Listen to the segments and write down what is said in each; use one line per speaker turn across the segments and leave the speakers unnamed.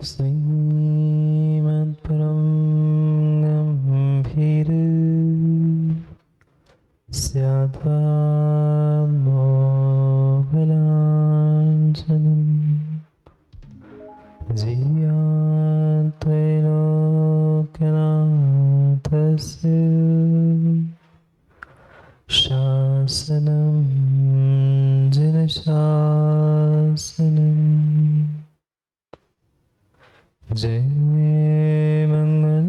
श्रीमत्परं गम्भीर स्याद्वामोघलाञ्छनं जीयात्रैलोक्यनाथस्य शासनं जिनशासनम्। जय मंगलभूताणं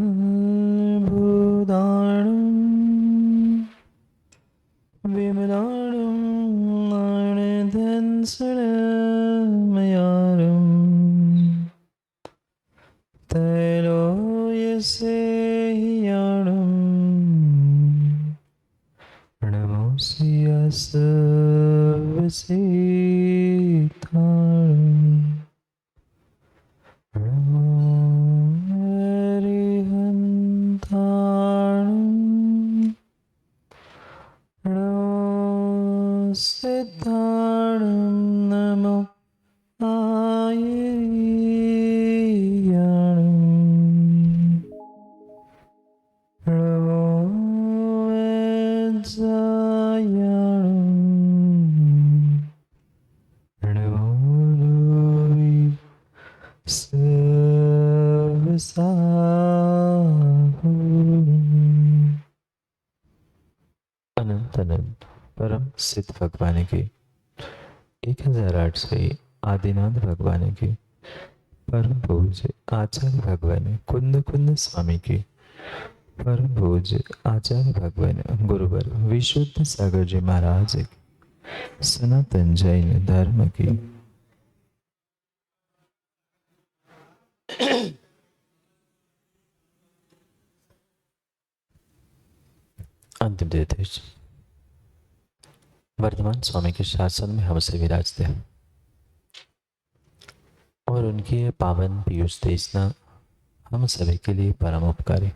विमलाणं नारायणधनसुरमयारं त्रैलोक्यसेह्याणं नमोऽस्ते वसेताणम्। सिद्धाणं नमो आयर्याणं नमो वज्रायाणं नमो लोभि अनंत अनंत परम सिद्ध भगवान की 1008 से आदिनाथ भगवान की परम पूज्य आचार्य भगवान कुंद कुंद स्वामी की परम पूज्य आचार्य भगवान गुरुवर विशुद्ध सागर जी महाराज की सनातन जैन धर्म की अंतिम देश वर्तमान स्वामी के शासन में हमसे विराजते हैं और उनकी ये पावन पीयूष देशना हम सभी के लिए परम उपकारी।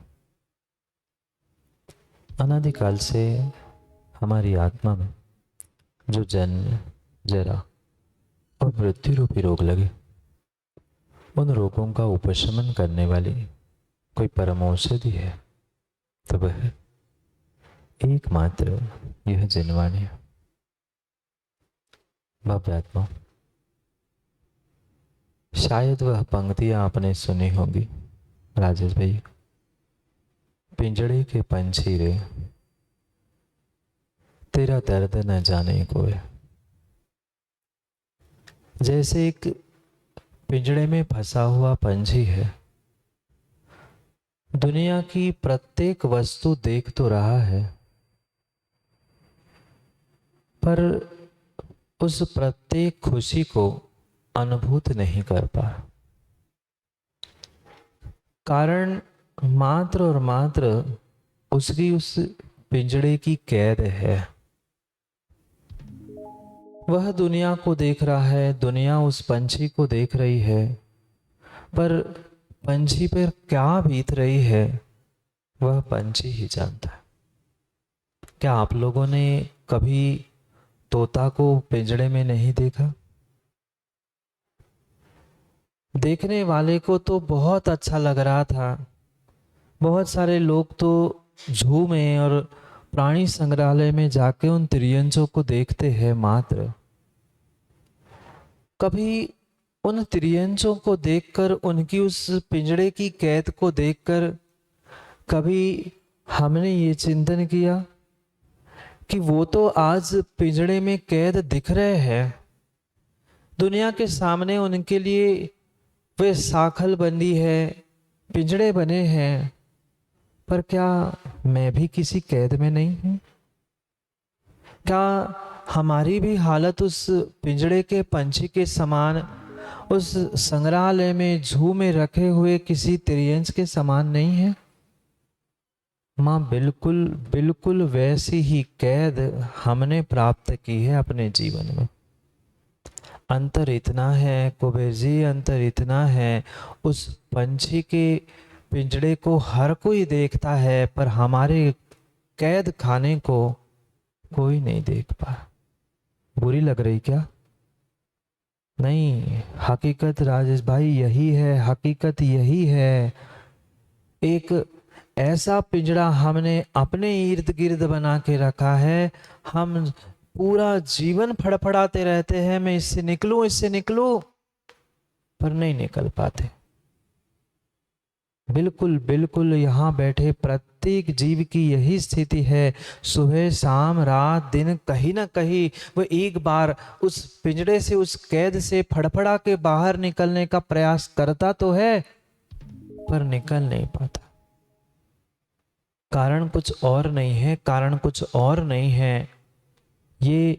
अनादिकाल से हमारी आत्मा में जो जन्म जरा और मृत्यु रूपी रोग लगे, उन रोगों का उपशमन करने वाली कोई परम औषधि है तो वह एकमात्र यह जनवाणी है। भव्यात्मा, शायद वह पंक्तियां आपने सुनी होगी। राजेश भाई, पिंजड़े के पंछी रे तेरा दर्द न जाने कोई। जैसे एक पिंजड़े में फंसा हुआ पंछी है, दुनिया की प्रत्येक वस्तु देख तो रहा है पर उस प्रत्येक खुशी को अनुभूत नहीं कर पा। कारण मात्र और मात्र उसकी उस पिंजड़े की कैद है। वह दुनिया को देख रहा है, दुनिया उस पंछी को देख रही है, पर पंछी पर क्या बीत रही है वह पंछी ही जानता है। क्या आप लोगों ने कभी तोता को पिंजड़े में नहीं देखा? देखने वाले को तो बहुत अच्छा लग रहा था। बहुत सारे लोग तो जू में और प्राणी संग्रहालय में जाके उन तिर्यंचों को देखते हैं। मात्र कभी उन तिर्यंचों को देखकर, उनकी उस पिंजड़े की कैद को देखकर कभी हमने ये चिंतन किया कि वो तो आज पिंजड़े में कैद दिख रहे हैं, दुनिया के सामने उनके लिए वे साखल बंदी है, पिंजड़े बने हैं, पर क्या मैं भी किसी कैद में नहीं हूं? क्या हमारी भी हालत उस पिंजड़े के पंछी के समान, उस संग्रहालय में जू में रखे हुए किसी तिर्यंच के समान नहीं है? माँ, बिल्कुल बिल्कुल वैसी ही कैद हमने प्राप्त की है अपने जीवन में। अंतर इतना है कुबेर जी, अंतर इतना है, उस पंछी के पिंजड़े को हर कोई देखता है पर हमारे कैद खाने को कोई नहीं देख पा। बुरी लग रही क्या? नहीं, हकीकत राजेश भाई यही है, हकीकत यही है। एक ऐसा पिंजड़ा हमने अपने इर्द गिर्द बना के रखा है, हम पूरा जीवन फड़फड़ाते रहते हैं, मैं इससे निकलूं, इससे निकलूं, पर नहीं निकल पाते। बिल्कुल बिल्कुल, यहाँ बैठे प्रत्येक जीव की यही स्थिति है। सुबह शाम रात दिन कहीं ना कहीं वो एक बार उस पिंजड़े से, उस कैद से फड़फड़ा के बाहर निकलने का प्रयास करता तो है, पर निकल नहीं पाता। कारण कुछ और नहीं है, कारण कुछ और नहीं है। ये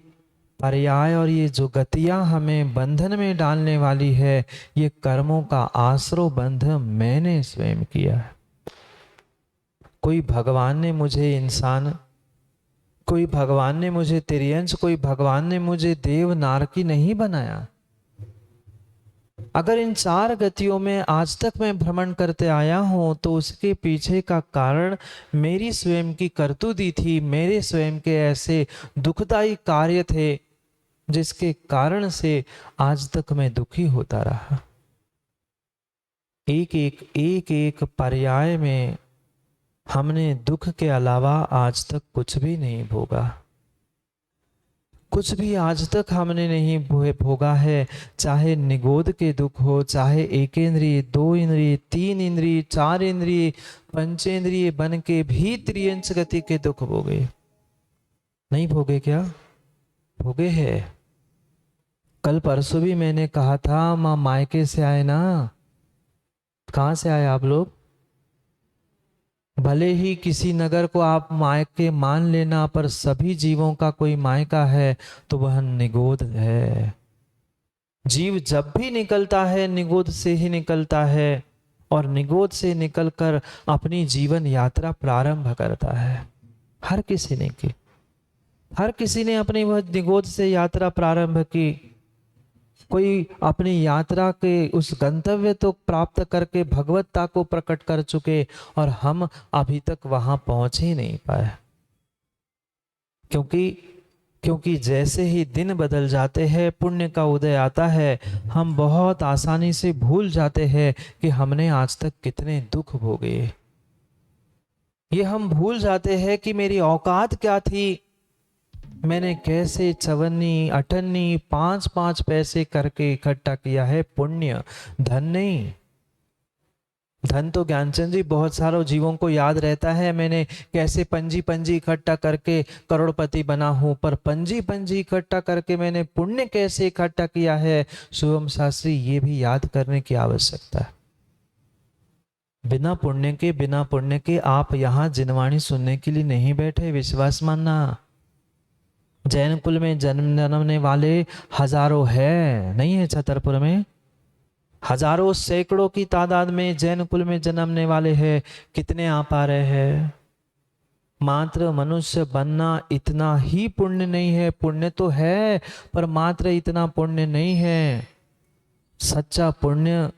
पर्याय और ये जो गतियां हमें बंधन में डालने वाली है, ये कर्मों का आश्रो बंध मैंने स्वयं किया है। कोई भगवान ने मुझे इंसान, कोई भगवान ने मुझे तिर्यंश, कोई भगवान ने मुझे देव नारकी नहीं बनाया। अगर इन चार गतियों में आज तक मैं भ्रमण करते आया हूं, तो उसके पीछे का कारण मेरी स्वयं की करतूती थी, मेरे स्वयं के ऐसे दुखदायी कार्य थे, जिसके कारण से आज तक मैं दुखी होता रहा। एक एक पर्याय में हमने दुख के अलावा आज तक कुछ भी नहीं भोगा, कुछ भी आज तक हमने नहीं भोगा है। चाहे निगोद के दुख हो, चाहे एक इंद्रिय, दो इंद्रिय, तीन इंद्रिय, चार इंद्रिय, पंचेंद्रिय बन के भी त्रियंश गति के दुख भोगे। नहीं भोगे क्या? भोगे है। कल परसों भी मैंने कहा था, माँ मायके से आए ना। कहाँ से आए आप लोग? भले ही किसी नगर को आप मायके मान लेना, पर सभी जीवों का कोई मायका है, तो वह निगोद है। जीव जब भी निकलता है निगोद से ही निकलता है, और निगोद से निकलकर अपनी जीवन यात्रा प्रारंभ करता है। हर किसी ने की, हर किसी ने अपनी वह निगोद से यात्रा प्रारंभ की। कोई अपनी यात्रा के उस गंतव्य तो प्राप्त करके भगवत्ता को प्रकट कर चुके, और हम अभी तक वहां पहुंच ही नहीं पाए। क्योंकि जैसे ही दिन बदल जाते हैं, पुण्य का उदय आता है, हम बहुत आसानी से भूल जाते हैं कि हमने आज तक कितने दुख भोगे। ये हम भूल जाते हैं कि मेरी औकात क्या थी, मैंने कैसे चवन्नी अठन्नी 5-5 पैसे करके इकट्ठा किया है पुण्य, धन नहीं। धन तो ज्ञानचंद जी बहुत सारों जीवों को याद रहता है, मैंने कैसे पंजी पंजी इकट्ठा करके करोड़पति बना हूं, पर पंजी पंजी इकट्ठा करके मैंने पुण्य कैसे इकट्ठा किया है, शुभम शास्त्री, ये भी याद करने की आवश्यकता है। बिना पुण्य के आप यहाँ जिनवाणी सुनने के लिए नहीं बैठे, विश्वास मानना। जैन कुल में जन्मने वाले हजारों है, नहीं है छतरपुर में? हजारों सैकड़ों की तादाद में जैन कुल में जन्मने वाले हैं। कितने आ पा रहे हैं? मात्र मनुष्य बनना इतना ही पुण्य नहीं है। पुण्य तो है, पर मात्र इतना पुण्य नहीं है। सच्चा पुण्य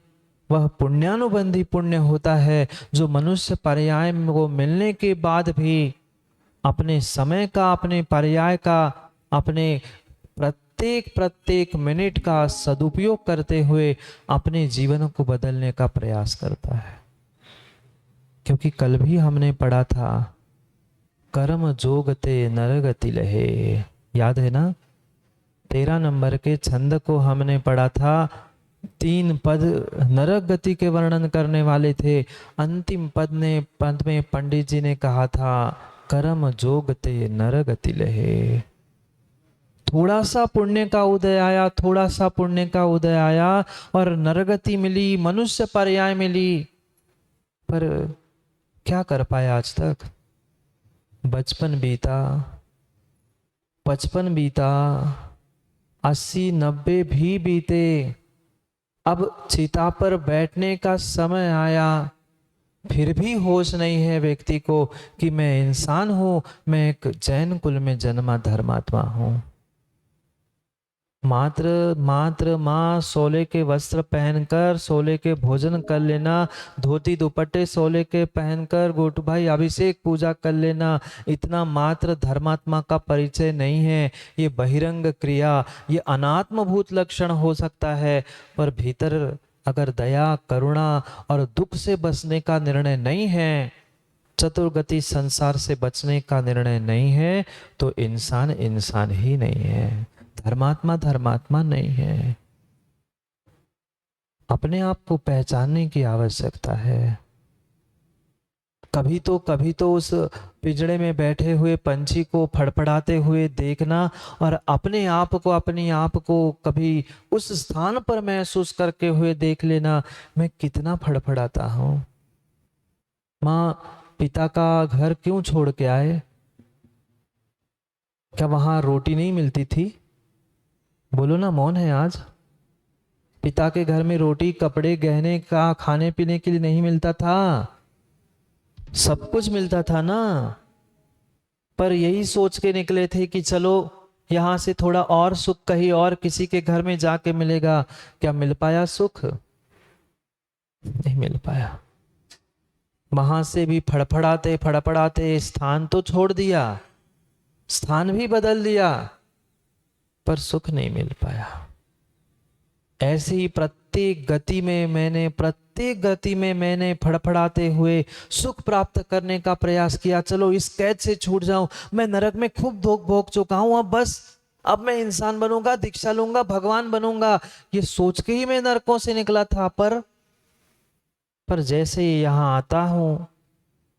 वह पुण्यानुबंधी पुण्य होता है, जो मनुष्य पर्याय को मिलने के बाद भी अपने समय का, अपने पर्याय का, अपने प्रत्येक मिनट का सदुपयोग करते हुए अपने जीवन को बदलने का प्रयास करता है। क्योंकि कल भी हमने पढ़ा था, कर्म जोगते नरगति लहे, याद है ना? 13 नंबर के छंद को हमने पढ़ा था। 3 पद नरक गति के वर्णन करने वाले थे। अंतिम पद में पंडित जी ने कहा था, कर्म जोगते नरगति लहे। थोड़ा सा पुण्य का उदय आया, थोड़ा सा पुण्य का उदय आया और नरगति मिली, मनुष्य पर्याय मिली, पर क्या कर पाया आज तक? बचपन बीता, 55 बीता, 80-90 भी बीते। अब चिता पर बैठने का समय आया, फिर भी होश नहीं है व्यक्ति को कि मैं इंसान हूं, मैं एक जैन कुल में जन्मा धर्मात्मा हूं। मात्र मात्र माँ सोले के वस्त्र पहनकर सोले के भोजन कर लेना, धोती दुपट्टे सोले के पहनकर गोटू भाई अभिषेक पूजा कर लेना, इतना मात्र धर्मात्मा का परिचय नहीं है। ये बहिरंग क्रिया, ये अनात्मभूत लक्षण हो सकता है, पर भीतर अगर दया करुणा और दुख से बचने का निर्णय नहीं है, चतुर्गति संसार से बचने का निर्णय नहीं है, तो इंसान इंसान ही नहीं है, धर्मात्मा धर्मात्मा नहीं है। अपने आप को पहचानने की आवश्यकता है। कभी तो उस पिंजड़े में बैठे हुए पंछी को फड़फड़ाते हुए देखना और अपने आप को कभी उस स्थान पर महसूस करके हुए देख लेना, मैं कितना फड़फड़ाता हूं। माँ पिता का घर क्यों छोड़ के आए? क्या वहां रोटी नहीं मिलती थी? बोलो ना, मौन है आज। पिता के घर में रोटी कपड़े गहने का खाने पीने के लिए नहीं मिलता था? सब कुछ मिलता था ना। पर यही सोच के निकले थे कि चलो यहां से थोड़ा और सुख कहीं और किसी के घर में जाके मिलेगा। क्या मिल पाया सुख? नहीं मिल पाया। वहां से भी फड़फड़ाते फड़फड़ाते स्थान तो छोड़ दिया, स्थान भी बदल दिया, पर सुख नहीं मिल पाया। ऐसे ही प्रत्येक गति में मैंने फड़फड़ाते हुए सुख प्राप्त करने का प्रयास किया। चलो इस कैद से छूट जाऊं, मैं नरक में खूब भोग चुका हूं, अब बस अब मैं इंसान बनूंगा, दीक्षा लूंगा, भगवान बनूंगा, ये सोच के ही मैं नरकों से निकला था। पर जैसे यहां आता हूं,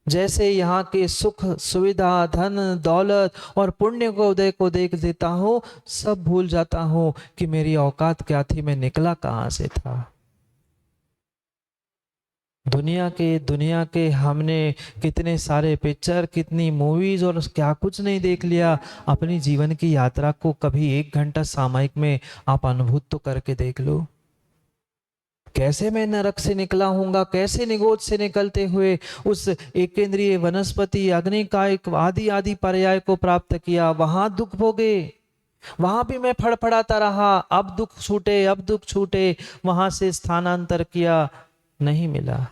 जैसे यहाँ के सुख सुविधा धन दौलत और पुण्य को उदय को देख देता हूं, सब भूल जाता हूं कि मेरी औकात क्या थी, मैं निकला कहां से था। दुनिया के हमने कितने सारे पिक्चर, कितनी मूवीज और क्या कुछ नहीं देख लिया। अपनी जीवन की यात्रा को कभी 1 घंटा सामयिक में आप अनुभूत तो करके देख लो। कैसे मैं नरक से निकला हूँगा, कैसे निगोद से निकलते हुए उस एक केंद्रीय वनस्पति अग्नि का एक आदि आदि पर्याय को प्राप्त किया, वहां दुख भोगे, वहां भी मैं फड़फड़ाता रहा, अब दुख छूटे, वहां से स्थानांतर किया, नहीं मिला।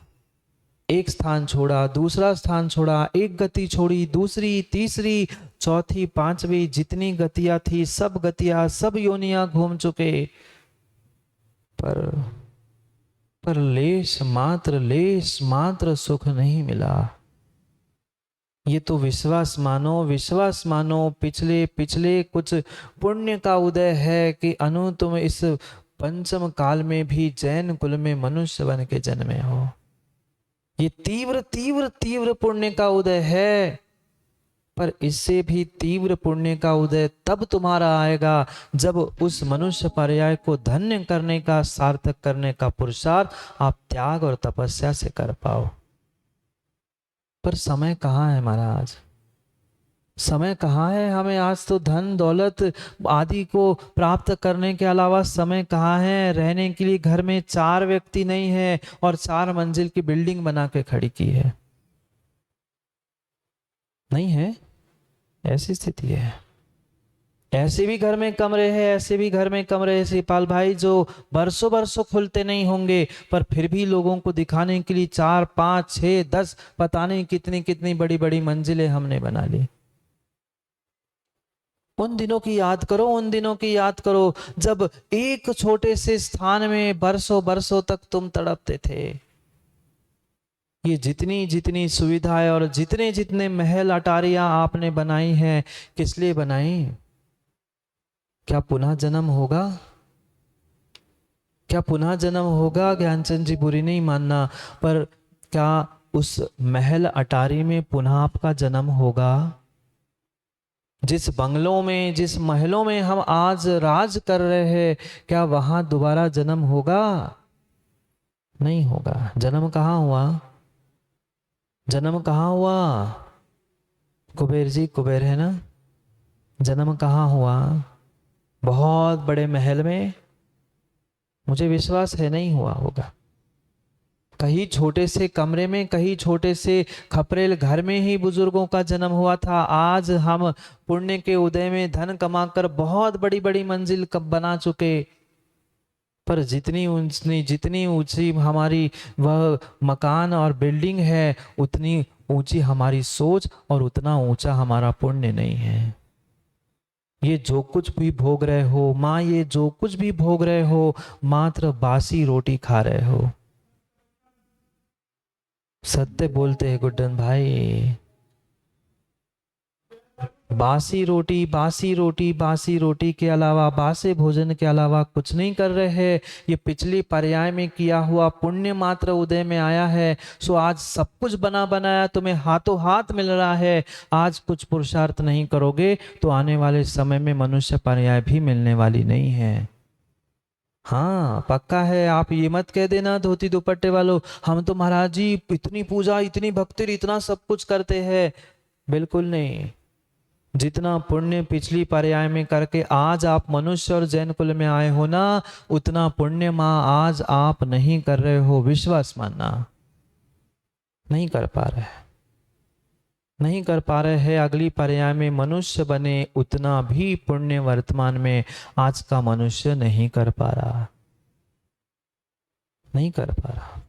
एक स्थान छोड़ा, दूसरा स्थान छोड़ा, एक गति छोड़ी, दूसरी, तीसरी, चौथी, पांचवी, जितनी गतियां थी सब गतियां, सब योनियां घूम चुके, पर लेश मात्र सुख नहीं मिला। ये तो विश्वास मानो पिछले कुछ पुण्य का उदय है कि अनु तुम इस पंचम काल में भी जैन कुल में मनुष्य बन के जन्मे हो। ये तीव्र पुण्य का उदय है, पर इससे भी तीव्र पुण्य का उदय तब तुम्हारा आएगा जब उस मनुष्य पर्याय को धन्य करने का, सार्थक करने का पुरुषार्थ आप त्याग और तपस्या से कर पाओ। पर समय कहाँ है महाराज? समय कहाँ है हमें आज? तो धन दौलत आदि को प्राप्त करने के अलावा समय कहाँ है? रहने के लिए घर में 4 व्यक्ति नहीं है और 4 मंजिल की बिल्डिंग बना के खड़ी की है, नहीं है। ऐसी स्थिति है। ऐसे भी घर में कमरे हैं, ऐसे भी घर में कमरे शिवपाल भाई जो बरसों खुलते नहीं होंगे, पर फिर भी लोगों को दिखाने के लिए 4 5 6 10 पता नहीं कितनी कितनी बड़ी बड़ी मंजिलें हमने बना ली। उन दिनों की याद करो जब एक छोटे से स्थान में बरसों तक तुम तड़पते थे। ये जितनी सुविधाएं और जितने महल अटारियां आपने बनाई हैं, किस लिए बनाई? क्या पुनः जन्म होगा? क्या पुनः जन्म होगा? ज्ञानचंद जी बुरी नहीं मानना, पर क्या उस महल अटारी में पुनः आपका जन्म होगा? जिस बंगलों में, जिस महलों में हम आज राज कर रहे हैं, क्या वहां दोबारा जन्म होगा? नहीं होगा। जन्म कहाँ हुआ? जन्म कहाँ हुआ? कुबेर जी, कुबेर है ना? जन्म कहाँ हुआ? बहुत बड़े महल में? मुझे विश्वास है नहीं हुआ होगा। कहीं छोटे से कमरे में, कहीं छोटे से खपरेल घर में ही बुजुर्गों का जन्म हुआ था। आज हम पुण्य के उदय में धन कमाकर बहुत बड़ी बड़ी मंजिल कब बना चुके। पर जितनी ऊंची हमारी वह मकान और बिल्डिंग है, उतनी ऊंची हमारी सोच और उतना ऊंचा हमारा पुण्य नहीं है। ये जो कुछ भी भोग रहे हो माँ, ये जो कुछ भी भोग रहे हो, मात्र बासी रोटी खा रहे हो। सत्य बोलते हैं गुड्डन भाई। बासी रोटी, बासी रोटी, बासी रोटी के अलावा, बासे भोजन के अलावा कुछ नहीं कर रहे हैं। ये पिछली पर्याय में किया हुआ पुण्य मात्र उदय में आया है। सो आज सब कुछ बना बनाया तुम्हें हाथों हाथ मिल रहा है। आज कुछ पुरुषार्थ नहीं करोगे तो आने वाले समय में मनुष्य पर्याय भी मिलने वाली नहीं है। हाँ पक्का है। आप ये मत कह देना धोती दुपट्टे वालों, हम तो महाराज जी इतनी पूजा, इतनी भक्ति, इतना सब कुछ करते हैं। बिल्कुल नहीं। जितना पुण्य पिछली पर्याय में करके आज आप मनुष्य और जैन कुल में आए हो ना, उतना पुण्य माँ आज आप नहीं कर रहे हो। विश्वास मानना, नहीं कर पा रहे, नहीं कर पा रहे हैं। अगली पर्याय में मनुष्य बने, उतना भी पुण्य वर्तमान में आज का मनुष्य नहीं कर पा रहा, नहीं कर पा रहा।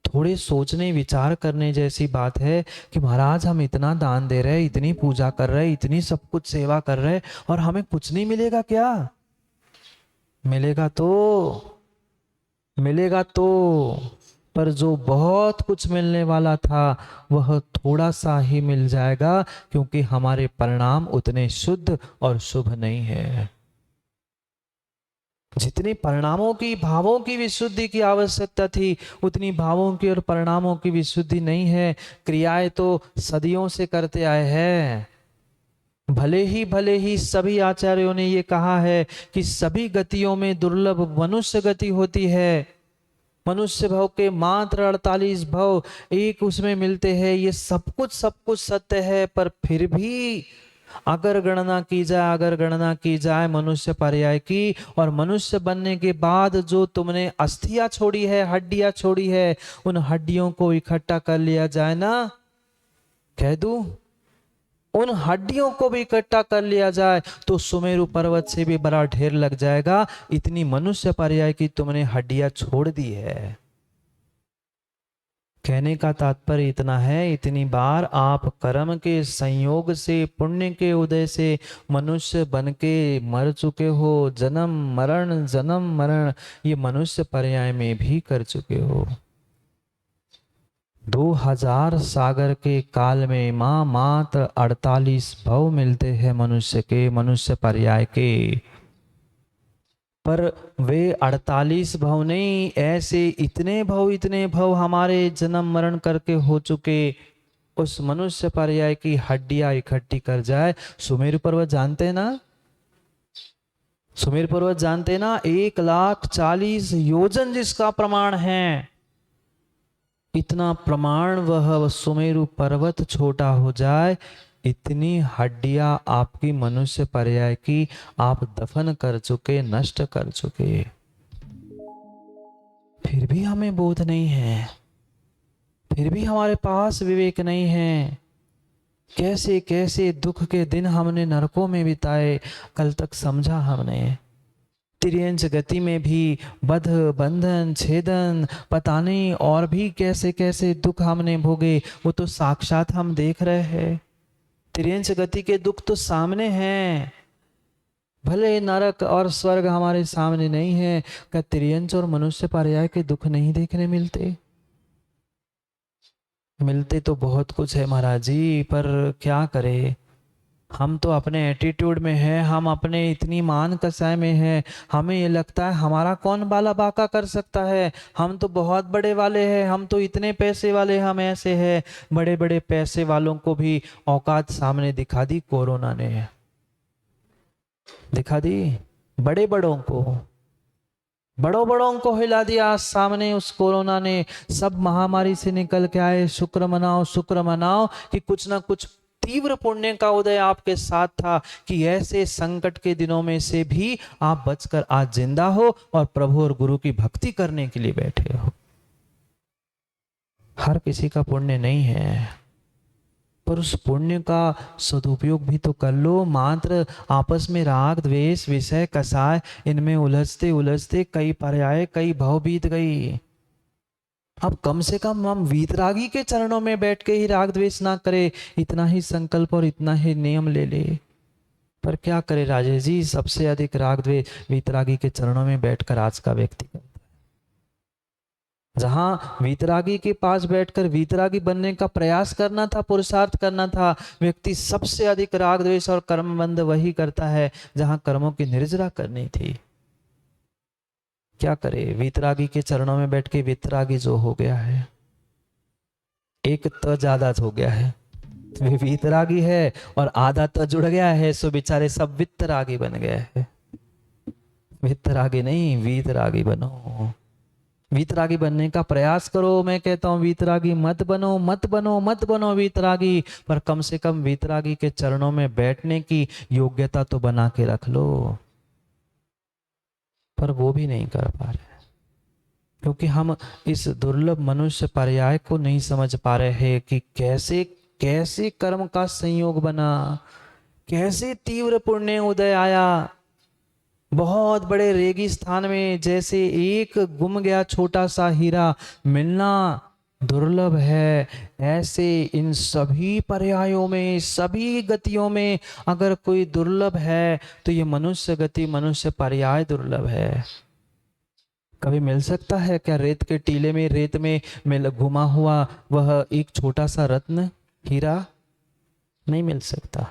थोड़े सोचने विचार करने जैसी बात है कि महाराज हम इतना दान दे रहे, इतनी पूजा कर रहे, इतनी सब कुछ सेवा कर रहे और हमें कुछ नहीं मिलेगा क्या? मिलेगा तो, मिलेगा तो, पर जो बहुत कुछ मिलने वाला था वह थोड़ा सा ही मिल जाएगा, क्योंकि हमारे परिणाम उतने शुद्ध और शुभ नहीं है। जितनी परिणामों की, भावों की विशुद्धि की आवश्यकता थी, उतनी भावों की और परिणामों की विशुद्धि नहीं है। क्रियाएं तो सदियों से करते आए हैं। भले ही सभी आचार्यों ने ये कहा है कि सभी गतियों में दुर्लभ मनुष्य गति होती है। मनुष्य भव के मात्र 48 भव एक उसमें मिलते हैं। ये सब कुछ सत्य है, पर फिर भी अगर गणना की जाए मनुष्य पर्याय की, और मनुष्य बनने के बाद जो तुमने अस्थियां छोड़ी है, हड्डियां छोड़ी है, उन हड्डियों को इकट्ठा कर लिया जाए ना, कह दूं, उन हड्डियों को भी इकट्ठा कर लिया जाए तो सुमेरु पर्वत से भी बड़ा ढेर लग जाएगा। इतनी मनुष्य पर्याय की तुमने हड्डियां छोड़ दी है। कहने का तात्पर्य इतना है, इतनी बार आप कर्म के संयोग से, पुण्य के उदय से मनुष्य बन के मर चुके हो। जन्म मरण ये मनुष्य पर्याय में भी कर चुके हो। 2000 सागर के काल में माँ मात्र 48 भव मिलते हैं मनुष्य के, मनुष्य पर्याय के। पर वे 48 भव नहीं, ऐसे इतने भव हमारे जन्म मरण करके हो चुके। उस मनुष्य पर्याय की हड्डियां इकट्ठी कर जाए। सुमेरु पर्वत जानते हैं ना? सुमेरु पर्वत जानते हैं ना? 1,40,000 योजन जिसका प्रमाण है, इतना प्रमाण वह सुमेरु पर्वत छोटा हो जाए, इतनी हड्डियां आपकी मनुष्य पर्याय की आप दफन कर चुके, नष्ट कर चुके। फिर भी हमें बोध नहीं है, फिर भी हमारे पास विवेक नहीं है। कैसे कैसे दुख के दिन हमने नरकों में बिताए, कल तक समझा हमने। तिर्यंच गति में भी बध, बंधन, छेदन, पता नहीं और भी कैसे कैसे दुख हमने भोगे, वो तो साक्षात हम देख रहे हैं। तिर्यंच गति के दुख तो सामने हैं। भले नरक और स्वर्ग हमारे सामने नहीं है, क्या तिर्यंच और मनुष्य पर्याय के दुख नहीं देखने मिलते? मिलते तो बहुत कुछ है महाराज जी, पर क्या करें। हम तो अपने एटीट्यूड में है, हम अपने इतनी मान कसाय में है, हमें ये लगता है हमारा कौन बाला बाका कर सकता है, हम तो बहुत बड़े वाले हैं, हम तो इतने पैसे वाले, हम ऐसे हैं। बड़े बड़े पैसे वालों को भी औकात सामने दिखा दी कोरोना ने, दिखा दी। बड़े बड़ों को हिला दिया सामने उस कोरोना ने। सब महामारी से निकल के आए। शुक्र मनाओ कि कुछ ना कुछ तीव्र पुण्य का उदय आपके साथ था, कि ऐसे संकट के दिनों में से भी आप बचकर आज जिंदा हो और प्रभु और गुरु की भक्ति करने के लिए बैठे हो। हर किसी का पुण्य नहीं है, पर उस पुण्य का सदुपयोग भी तो कर लो। मात्र आपस में राग द्वेष विषय कसाय इनमें उलझते उलझते कई पर्याय कई भव बीत गई। अब कम से कम हम वीतरागी के चरणों में बैठ के ही राग द्वेष ना करे, इतना ही संकल्प और इतना ही नियम ले ले। पर क्या करे राजेश जी, सबसे अधिक राग द्वेष वीतरागी के चरणों में बैठकर आज का व्यक्ति करता है। जहां वीतरागी के पास बैठकर वीतरागी बनने का प्रयास करना था, पुरुषार्थ करना था, व्यक्ति सबसे अधिक राग द्वेष और कर्मबंध वही करता है जहां कर्मों की निर्जरा करनी थी। क्या करे, वीतरागी के चरणों में बैठ के वीतरागी जो हो गया है, एक त ज्यादा हो गया है, वे वीतरागी है और आधा त जुड़ गया है, सो बेचारे सब वित्तरागी बन गए हैं। वित्तरागी नहीं, वीतरागी बनो। वीतरागी बनने का प्रयास करो। मैं कहता हूं वीतरागी मत बनो, मत बनो, मत बनो वीतरागी, पर कम से कम वीतरागी के चरणों में बैठने की योग्यता तो बना के रख लो। पर वो भी नहीं कर पा रहे, क्योंकि हम इस दुर्लभ मनुष्य पर्याय को नहीं समझ पा रहे हैं कि कैसे कैसे कर्म का संयोग बना, कैसे तीव्र पुण्य उदय आया। बहुत बड़े रेगिस्तान में जैसे एक गुम गया छोटा सा हीरा मिलना दुर्लभ है, ऐसे इन सभी पर्यायों में, सभी गतियों में अगर कोई दुर्लभ है तो ये मनुष्य गति, मनुष्य पर्याय दुर्लभ है। कभी मिल सकता है क्या रेत के टीले में, रेत में मिल घुमा हुआ वह एक छोटा सा रत्न हीरा? नहीं मिल सकता,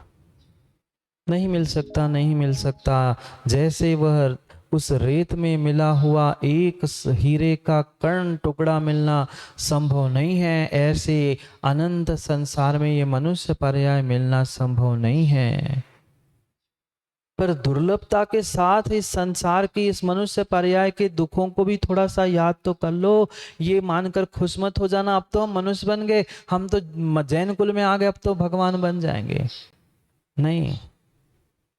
नहीं मिल सकता, नहीं मिल सकता। जैसे वह उस रेत में मिला हुआ एक हीरे का कण टुकड़ा मिलना संभव नहीं है, ऐसे अनंत संसार में ये मनुष्य पर्याय मिलना संभव नहीं है। पर दुर्लभता के साथ इस संसार की, इस मनुष्य पर्याय के दुखों को भी थोड़ा सा याद तो कर लो। ये मानकर खुश मत हो जाना अब तो हम मनुष्य बन गए, हम तो जैन कुल में आ गए, अब तो भगवान बन जाएंगे। नहीं,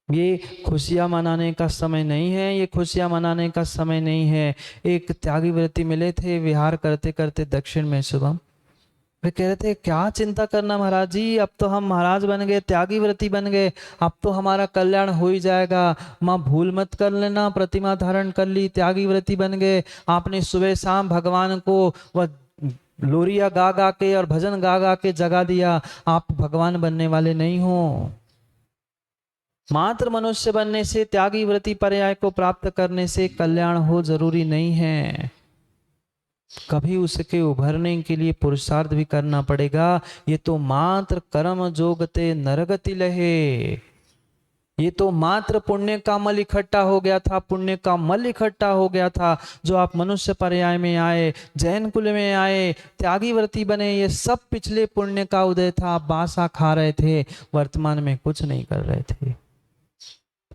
ये खुशियां मनाने का समय नहीं है, ये खुशियां मनाने का समय नहीं है। एक त्यागी व्रती मिले थे विहार करते करते दक्षिण में शुभम, वे कह रहे थे क्या चिंता करना महाराज जी, अब तो हम महाराज बन गए, त्यागी व्रती बन गए, अब तो हमारा कल्याण हो ही जाएगा। माँ भूल मत कर लेना, प्रतिमा धारण कर ली, त्यागी व्रती बन गए, आपने सुबह शाम भगवान को वह लोरिया गा गा के और भजन गा गा के जगा दिया, आप भगवान बनने वाले नहीं हो। मात्र मनुष्य बनने से, त्यागी व्रति पर्याय को प्राप्त करने से कल्याण हो जरूरी नहीं है। कभी उसके उभरने के लिए पुरुषार्थ भी करना पड़ेगा। ये तो मात्र कर्म जोगते नरगति लहे, ये तो मात्र पुण्य का मल इकट्ठा हो गया था, पुण्य का मल इकट्ठा हो गया था। जो आप मनुष्य पर्याय में आए, जैन कुल में आए, त्यागी व्रती बने, ये सब पिछले पुण्य का उदय था। आप बासा खा रहे थे, वर्तमान में कुछ नहीं कर रहे थे।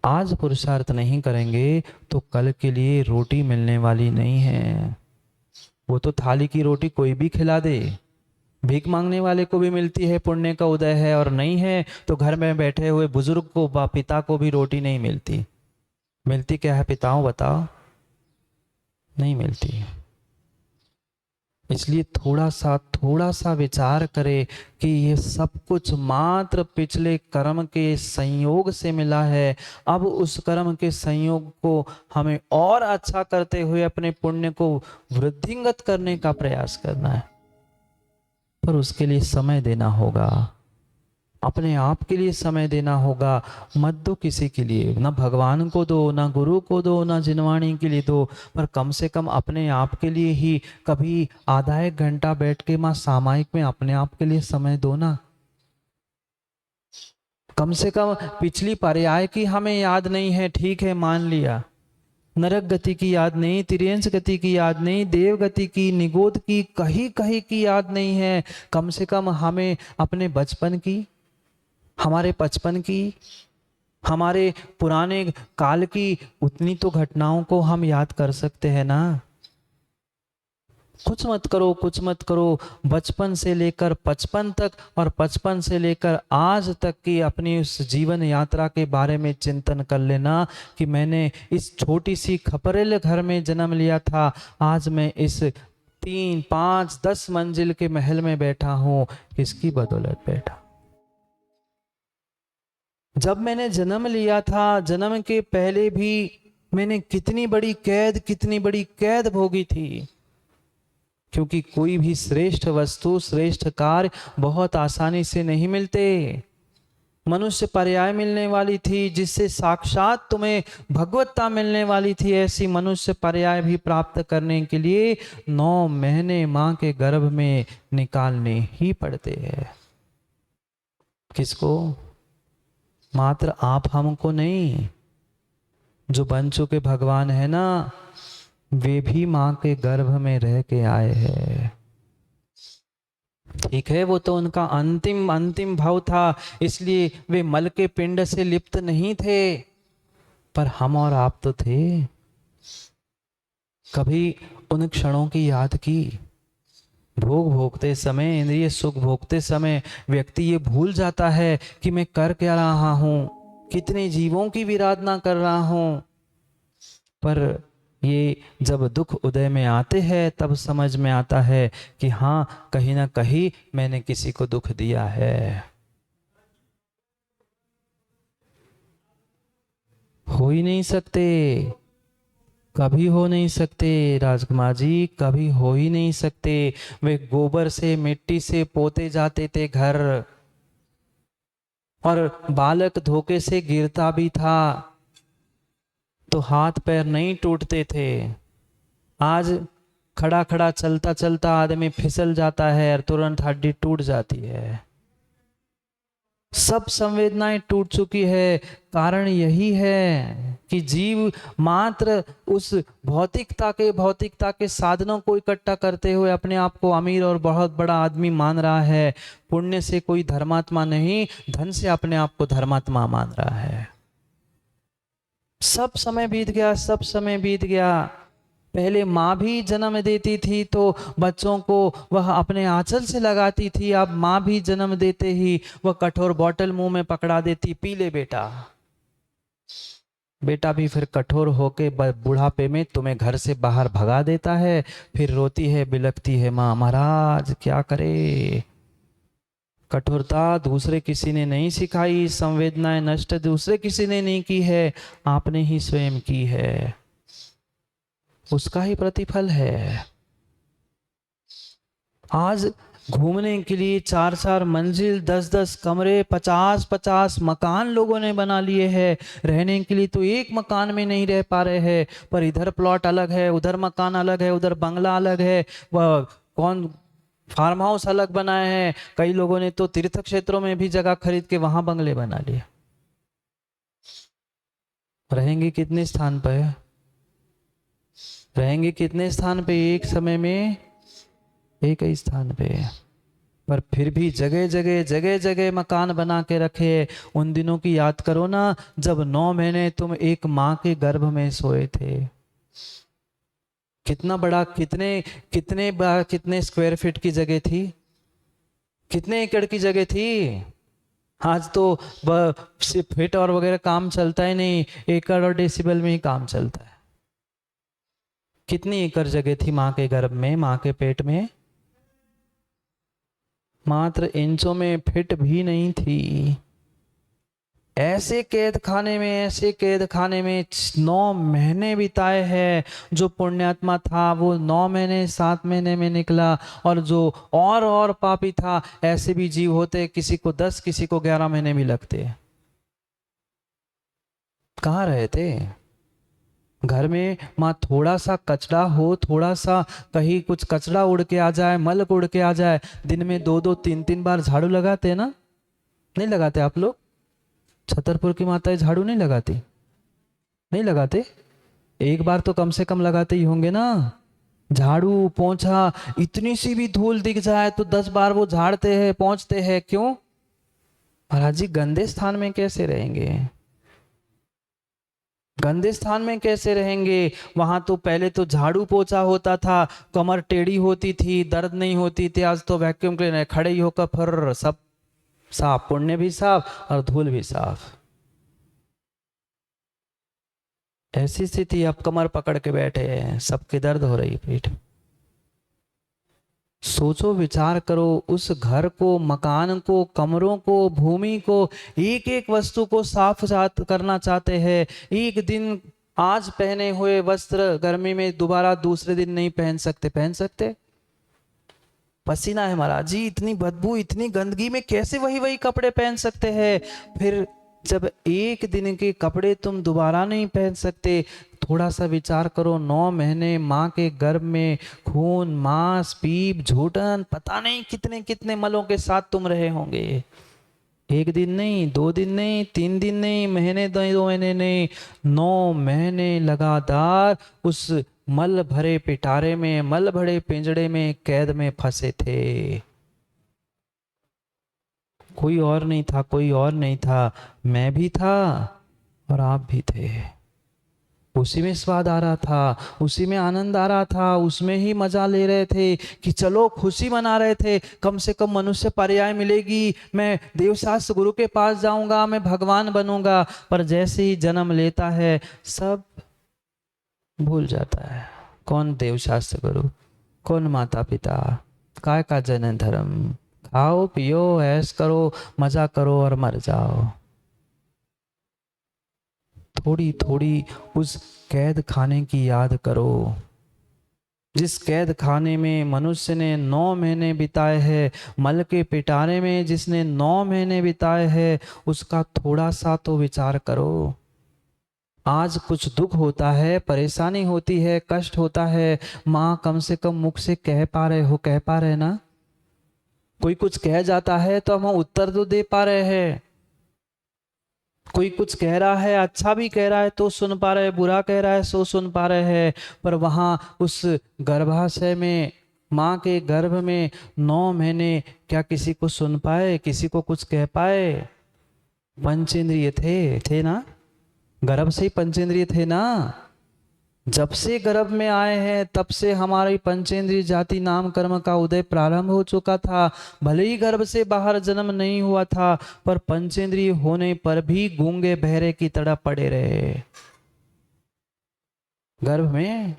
आज पुरुषार्थ नहीं करेंगे तो कल के लिए रोटी मिलने वाली नहीं है। वो तो थाली की रोटी कोई भी खिला दे, भीख मांगने वाले को भी मिलती है, पुण्य का उदय है, और नहीं है तो घर में बैठे हुए बुजुर्ग को, पिता को भी रोटी नहीं मिलती। मिलती क्या है पिताओं, बताओ? नहीं मिलती। इसलिए थोड़ा सा विचार करें कि ये सब कुछ मात्र पिछले कर्म के संयोग से मिला है। अब उस कर्म के संयोग को हमें और अच्छा करते हुए अपने पुण्य को वृद्धिंगत करने का प्रयास करना है, पर उसके लिए समय देना होगा, अपने आप के लिए समय देना होगा। मत दो किसी के लिए, ना भगवान को दो, ना गुरु को दो, ना जिनवाणी के लिए दो, पर कम से कम अपने आप के लिए ही कभी आधा एक घंटा बैठ के मां सामायिक में अपने आप के लिए समय दो ना। कम से कम पिछली पर्याय की हमें याद नहीं है, ठीक है मान लिया, नरक गति की याद नहीं, तिर्यंश गति की याद नहीं, देव गति की, निगोद की, कहीं कहीं की याद नहीं है। कम से कम हमें अपने बचपन की, हमारे बचपन की, हमारे पुराने काल की उतनी तो घटनाओं को हम याद कर सकते हैं ना। कुछ मत करो, कुछ मत करो, बचपन से लेकर 55 तक और 55 से लेकर आज तक की अपनी उस जीवन यात्रा के बारे में चिंतन कर लेना कि मैंने इस छोटी सी खपरेल घर में जन्म लिया था, आज मैं इस 3, 5, 10 मंजिल के महल में बैठा हूं, किसकी बदौलत बैठा? जब मैंने जन्म लिया था, जन्म के पहले भी मैंने कितनी बड़ी कैद भोगी थी। क्योंकि कोई भी श्रेष्ठ वस्तु, श्रेष्ठ कार्य बहुत आसानी से नहीं मिलते। मनुष्य पर्याय मिलने वाली थी, जिससे साक्षात तुम्हें भगवत्ता मिलने वाली थी, ऐसी मनुष्य पर्याय भी प्राप्त करने के लिए 9 महीने मां के गर्भ में निकालने ही पड़ते हैं। किसको? मात्र आप हमको नहीं, जो बन चुके भगवान है ना, वे भी मां के गर्भ में रह के आए हैं। ठीक है, वो तो उनका अंतिम भाव था, इसलिए वे मल के पिंड से लिप्त नहीं थे, पर हम और आप तो थे। कभी उन क्षणों की याद की? भोग भोगते समय, इंद्रिय सुख भोगते समय व्यक्ति ये भूल जाता है कि मैं कर क्या रहा हूं, कितने जीवों की विराधना कर रहा हूं। पर ये जब दुख उदय में आते हैं तब समझ में आता है कि हाँ, कहीं ना कहीं मैंने किसी को दुख दिया है। हो ही नहीं सकते, कभी हो नहीं सकते राजकुमार जी, कभी हो ही नहीं सकते। वे गोबर से, मिट्टी से पोते जाते थे घर, और बालक धोखे से गिरता भी था तो हाथ पैर नहीं टूटते थे। आज खड़ा खड़ा चलता चलता आदमी फिसल जाता है और तुरंत हड्डी टूट जाती है। सब संवेदनाएं टूट चुकी है। कारण यही है कि जीव मात्र उस भौतिकता के साधनों को इकट्ठा करते हुए अपने आप को अमीर और बहुत बड़ा आदमी मान रहा है। पुण्य से कोई धर्मात्मा नहीं, धन से अपने आप को धर्मात्मा मान रहा है। सब समय बीत गया, सब समय बीत गया। पहले माँ भी जन्म देती थी तो बच्चों को वह अपने आंचल से लगाती थी, अब माँ भी जन्म देते ही वह कठोर बॉटल मुंह में पकड़ा देती, पी ले बेटा। बेटा भी फिर कठोर होके बुढ़ापे में तुम्हें घर से बाहर भगा देता है। फिर रोती है, बिलखती है, माँ महाराज क्या करे। कठोरता दूसरे किसी ने नहीं सिखाई, संवेदनाएं नष्ट दूसरे किसी ने नहीं की है, आपने ही स्वयं की है। उसका ही प्रतिफल है। आज घूमने के लिए 4-4 मंजिल, 10-10 कमरे, 50-50 मकान लोगों ने बना लिए हैं। रहने के लिए तो एक मकान में नहीं रह पा रहे हैं, पर इधर प्लॉट अलग है, उधर मकान अलग है, उधर बंगला अलग है, वह कौन फार्म हाउस अलग बनाए हैं। कई लोगों ने तो तीर्थ क्षेत्रों में भी जगह खरीद के वहां बंगले बना लिए। रहेंगे कितने स्थान पर? रहेंगे कितने स्थान पे? एक समय में एक ही स्थान पे। पर फिर भी जगह जगह मकान बना के रखे। उन दिनों की याद करो ना, जब 9 महीने तुम एक माँ के गर्भ में सोए थे। कितना बड़ा, कितने स्क्वायर फीट की जगह थी, कितने एकड़ की जगह थी। आज तो सिर्फ फीट और वगैरह काम चलता ही नहीं, एकड़ और डेसिबल में ही काम चलता है। कितनी एकड़ जगह थी माँ के गर्भ में, माँ के पेट में? मात्र इंचों में फिट भी नहीं थी। ऐसे कैद खाने में 9 महीने बिताए हैं। जो पुण्यात्मा था वो 9 महीने 7 महीने में निकला, और जो और पापी था, ऐसे भी जीव होते, किसी को 10, किसी को 11 महीने भी लगते। कहाँ रहे थे? घर में माँ थोड़ा सा कचरा हो, थोड़ा सा कहीं कुछ कचरा उड़ के आ जाए, मल उड़ के आ जाए, दिन में 2-2 3-3 बार झाड़ू लगाते हैं ना? नहीं लगाते आप लोग? छतरपुर की माताएं झाड़ू नहीं लगाती? नहीं लगाते? एक बार तो कम से कम लगाते ही होंगे ना। झाड़ू पोंछा, इतनी सी भी धूल दिख जाए तो 10 बार वो झाड़ते हैं, पोंछते हैं। क्यों? महाराज जी, गंदे स्थान में कैसे रहेंगे? गंदे स्थान में कैसे रहेंगे? वहां तो पहले तो झाड़ू पोछा होता था, कमर टेढ़ी होती थी, दर्द नहीं होती थी। आज तो वैक्यूम क्लीनर खड़े ही होकर फर, सब साफ, पुण्य भी साफ और धूल भी साफ। ऐसी स्थिति, अब कमर पकड़ के बैठे हैं, सबके दर्द हो रही है पीठ। सोचो विचार करो, उस घर को, मकान को, कमरों को, भूमि को, एक एक वस्तु को साफ करना चाहते हैं। एक दिन आज पहने हुए वस्त्र गर्मी में दोबारा दूसरे दिन नहीं पहन सकते। पहन सकते? पसीना है महाराज जी, इतनी बदबू, इतनी गंदगी में कैसे वही वही कपड़े पहन सकते हैं? फिर जब एक दिन के कपड़े तुम दोबारा नहीं पहन सकते, थोड़ा सा विचार करो, 9 महीने माँ के गर्भ में खून, मांस, पीप, झूठन, पता नहीं कितने कितने मलों के साथ तुम रहे होंगे। एक दिन नहीं, 2 दिन नहीं, 3 दिन नहीं, महीने, 2 महीने नहीं, 9 महीने लगातार उस मल भरे पिटारे में, मल भरे पिंजड़े में, कैद में फंसे थे। कोई और नहीं था, कोई और नहीं था, मैं भी था और आप भी थे। उसी में स्वाद आ रहा था, उसी में आनंद आ रहा था, उसमें ही मजा ले रहे थे कि चलो खुशी मना रहे थे, कम से कम मनुष्य पर्याय मिलेगी, मैं देवशास्त्र गुरु के पास जाऊंगा, मैं भगवान बनूंगा। पर जैसे ही जन्म लेता है सब भूल जाता है। कौन देवशास्त्र गुरु, कौन माता पिता, काय का जन धर्म, खाओ पियो ऐश करो, मजा करो और मर जाओ। थोड़ी थोड़ी उस कैद खाने की याद करो, जिस कैद खाने में मनुष्य ने 9 महीने बिताए हैं, मल के पिटारे में जिसने 9 महीने बिताए हैं, उसका थोड़ा सा तो विचार करो। आज कुछ दुख होता है, परेशानी होती है, कष्ट होता है, माँ कम से कम मुख से कह पा रहे हो, कह पा रहे ना? कोई कुछ कह जाता है तो हम उत्तर तो दे पा रहे हैं। कोई कुछ कह रहा है, अच्छा भी कह रहा है तो सुन पा रहे, बुरा कह रहा है सो सुन पा रहे हैं। पर वहां उस गर्भाशय में, माँ के गर्भ में 9 महीने क्या किसी को सुन पाए, किसी को कुछ कह पाए? पंचेंद्रिय थे ना, गर्भ से ही पंचेंद्रिय थे ना। जब से गर्भ में आए हैं तब से हमारी पंचेंद्रिय जाति नाम कर्म का उदय प्रारंभ हो चुका था। भले ही गर्भ से बाहर जन्म नहीं हुआ था, पर पंचेंद्रिय होने पर भी गूंगे बहरे की तरह पड़े रहे। गर्भ में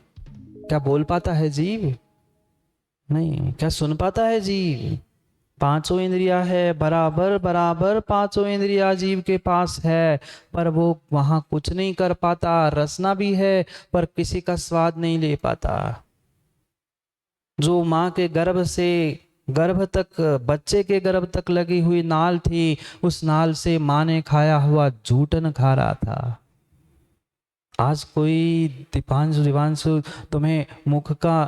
क्या बोल पाता है जीव? नहीं। क्या सुन पाता है जीव? 5 इंद्रिया है, बराबर बराबर 5 इंद्रिया जीव के पास है, पर वो वहां कुछ नहीं कर पाता। रसना भी है पर किसी का स्वाद नहीं ले पाता। जो माँ के गर्भ से गर्भ तक, बच्चे के गर्भ तक लगी हुई नाल थी, उस नाल से माँ ने खाया हुआ जूठन खा रहा था। आज कोई दीपांशु दिवांशु तुम्हें मुख का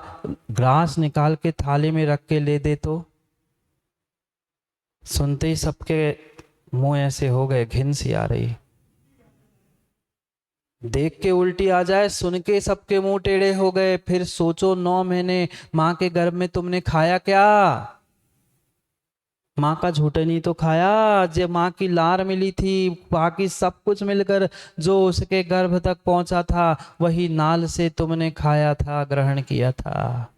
ग्रास निकाल के थाली में रख के ले दे तो सुनते ही सबके मुंह ऐसे हो गए, घिन सी आ रही। देख के उल्टी आ जाए, सुन के सबके मुंह टेढ़े हो गए। फिर सोचो 9 महीने माँ के गर्भ में तुमने खाया क्या? माँ का झूठन ही तो खाया। जब माँ की लार मिली थी, बाकी सब कुछ मिलकर जो उसके गर्भ तक पहुंचा था, वही नाल से तुमने खाया था, ग्रहण किया था।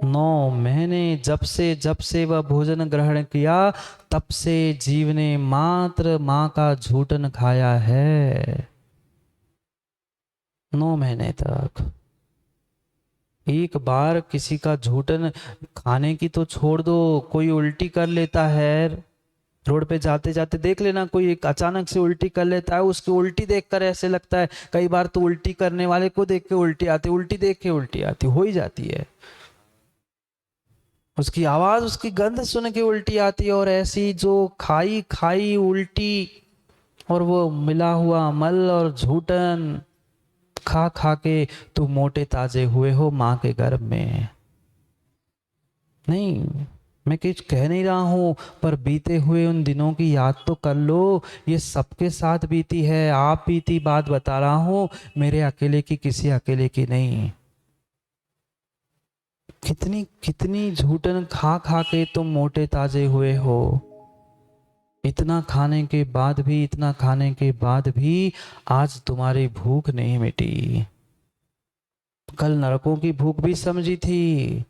9 महीने जब से वह भोजन ग्रहण किया, तब से जीव ने मात्र माँ का झूठन खाया है। 9 महीने तक एक बार किसी का झूठन खाने की तो छोड़ दो, कोई उल्टी कर लेता है, रोड पे जाते जाते देख लेना, कोई एक अचानक से उल्टी कर लेता है, उसकी उल्टी देखकर ऐसे लगता है, कई बार तो उल्टी करने वाले को देख के उल्टी आती, उल्टी देख के उल्टी आती, हो ही जाती है। उसकी आवाज, उसकी गंध सुन के उल्टी आती है। और ऐसी जो खाई खाई उल्टी और वो मिला हुआ मल और झूठन खा खा के तू मोटे ताजे हुए हो माँ के गर्भ में। नहीं, मैं कुछ कह नहीं रहा हूं, पर बीते हुए उन दिनों की याद तो कर लो। ये सबके साथ बीती है, आप बीती बात बता रहा हूं, मेरे अकेले की, किसी अकेले की नहीं। कितनी कितनी झूठन खा खा के तुम मोटे ताजे हुए हो। इतना खाने के बाद भी, इतना खाने के बाद भी आज तुम्हारी भूख नहीं मिटी। कल नरकों की भूख भी समझी थी।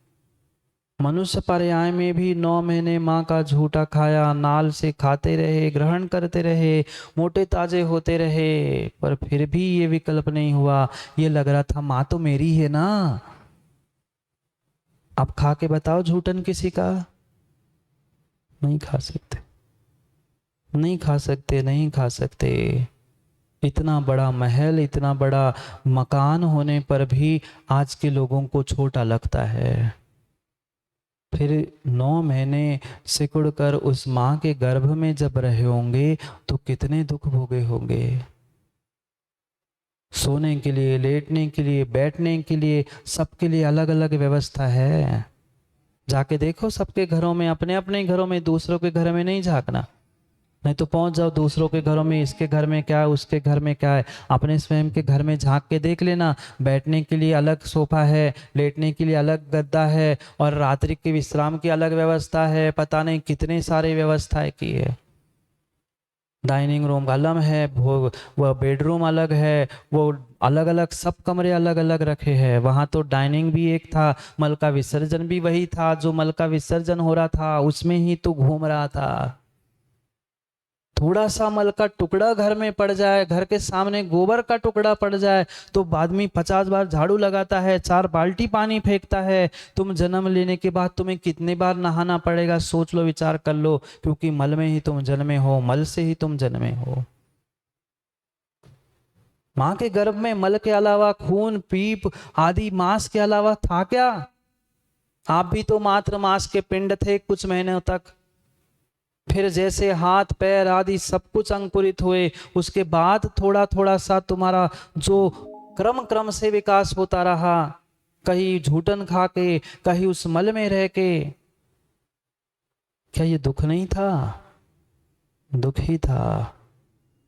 मनुष्य पर्याय में भी 9 महीने माँ का झूठा खाया, नाल से खाते रहे, ग्रहण करते रहे, मोटे ताजे होते रहे, पर फिर भी ये विकल्प नहीं हुआ। ये लग रहा था माँ तो मेरी है ना, आप खा के बताओ झूठन किसी का, नहीं खा सकते, नहीं खा सकते, नहीं खा सकते। इतना बड़ा महल, इतना बड़ा मकान होने पर भी आज के लोगों को छोटा लगता है। फिर 9 महीने सिकुड़ कर उस माँ के गर्भ में जब रहे होंगे तो कितने दुख भोगे होंगे। सोने के लिए, लेटने के लिए, बैठने के लिए, सबके लिए अलग अलग व्यवस्था है। जाके देखो सबके घरों में, अपने अपने घरों में, दूसरों के घर में नहीं झांकना। नहीं तो पहुंच जाओ दूसरों के घरों में, इसके घर में क्या है, उसके घर में क्या है। अपने स्वयं के घर में झांक के देख लेना। बैठने के लिए अलग सोफा है, लेटने के लिए अलग गद्दा है, और रात्रि के विश्राम की अलग व्यवस्था है। पता नहीं कितने सारे व्यवस्थाएं की है। डाइनिंग रूम अलग है, वो बेडरूम अलग है, वो अलग अलग, सब कमरे अलग अलग रखे हैं। वहां तो डाइनिंग भी एक था, मल का विसर्जन भी वही था। जो मल का विसर्जन हो रहा था उसमें ही तो घूम रहा था। थोड़ा सा मल का टुकड़ा घर में पड़ जाए, घर के सामने गोबर का टुकड़ा पड़ जाए, तो आदमी 50 बार झाड़ू लगाता है, 4 बाल्टी पानी फेंकता है। तुम जन्म लेने के बाद तुम्हें कितने बार नहाना पड़ेगा, सोच लो, विचार कर लो। क्योंकि मल में ही तुम जन्मे हो, मल से ही तुम जन्मे हो। मां के गर्भ में मल के अलावा खून, पीप आदि मांस के अलावा था क्या? आप भी तो मात्र मांस के पिंड थे कुछ महीनों तक। फिर जैसे हाथ पैर आदि सब कुछ अंकुरित हुए, उसके बाद थोड़ा थोड़ा सा तुम्हारा जो क्रम क्रम से विकास होता रहा, कहीं झूठन खा के, कहीं उस मल में रह के। क्या ये दुख नहीं था? दुखी था,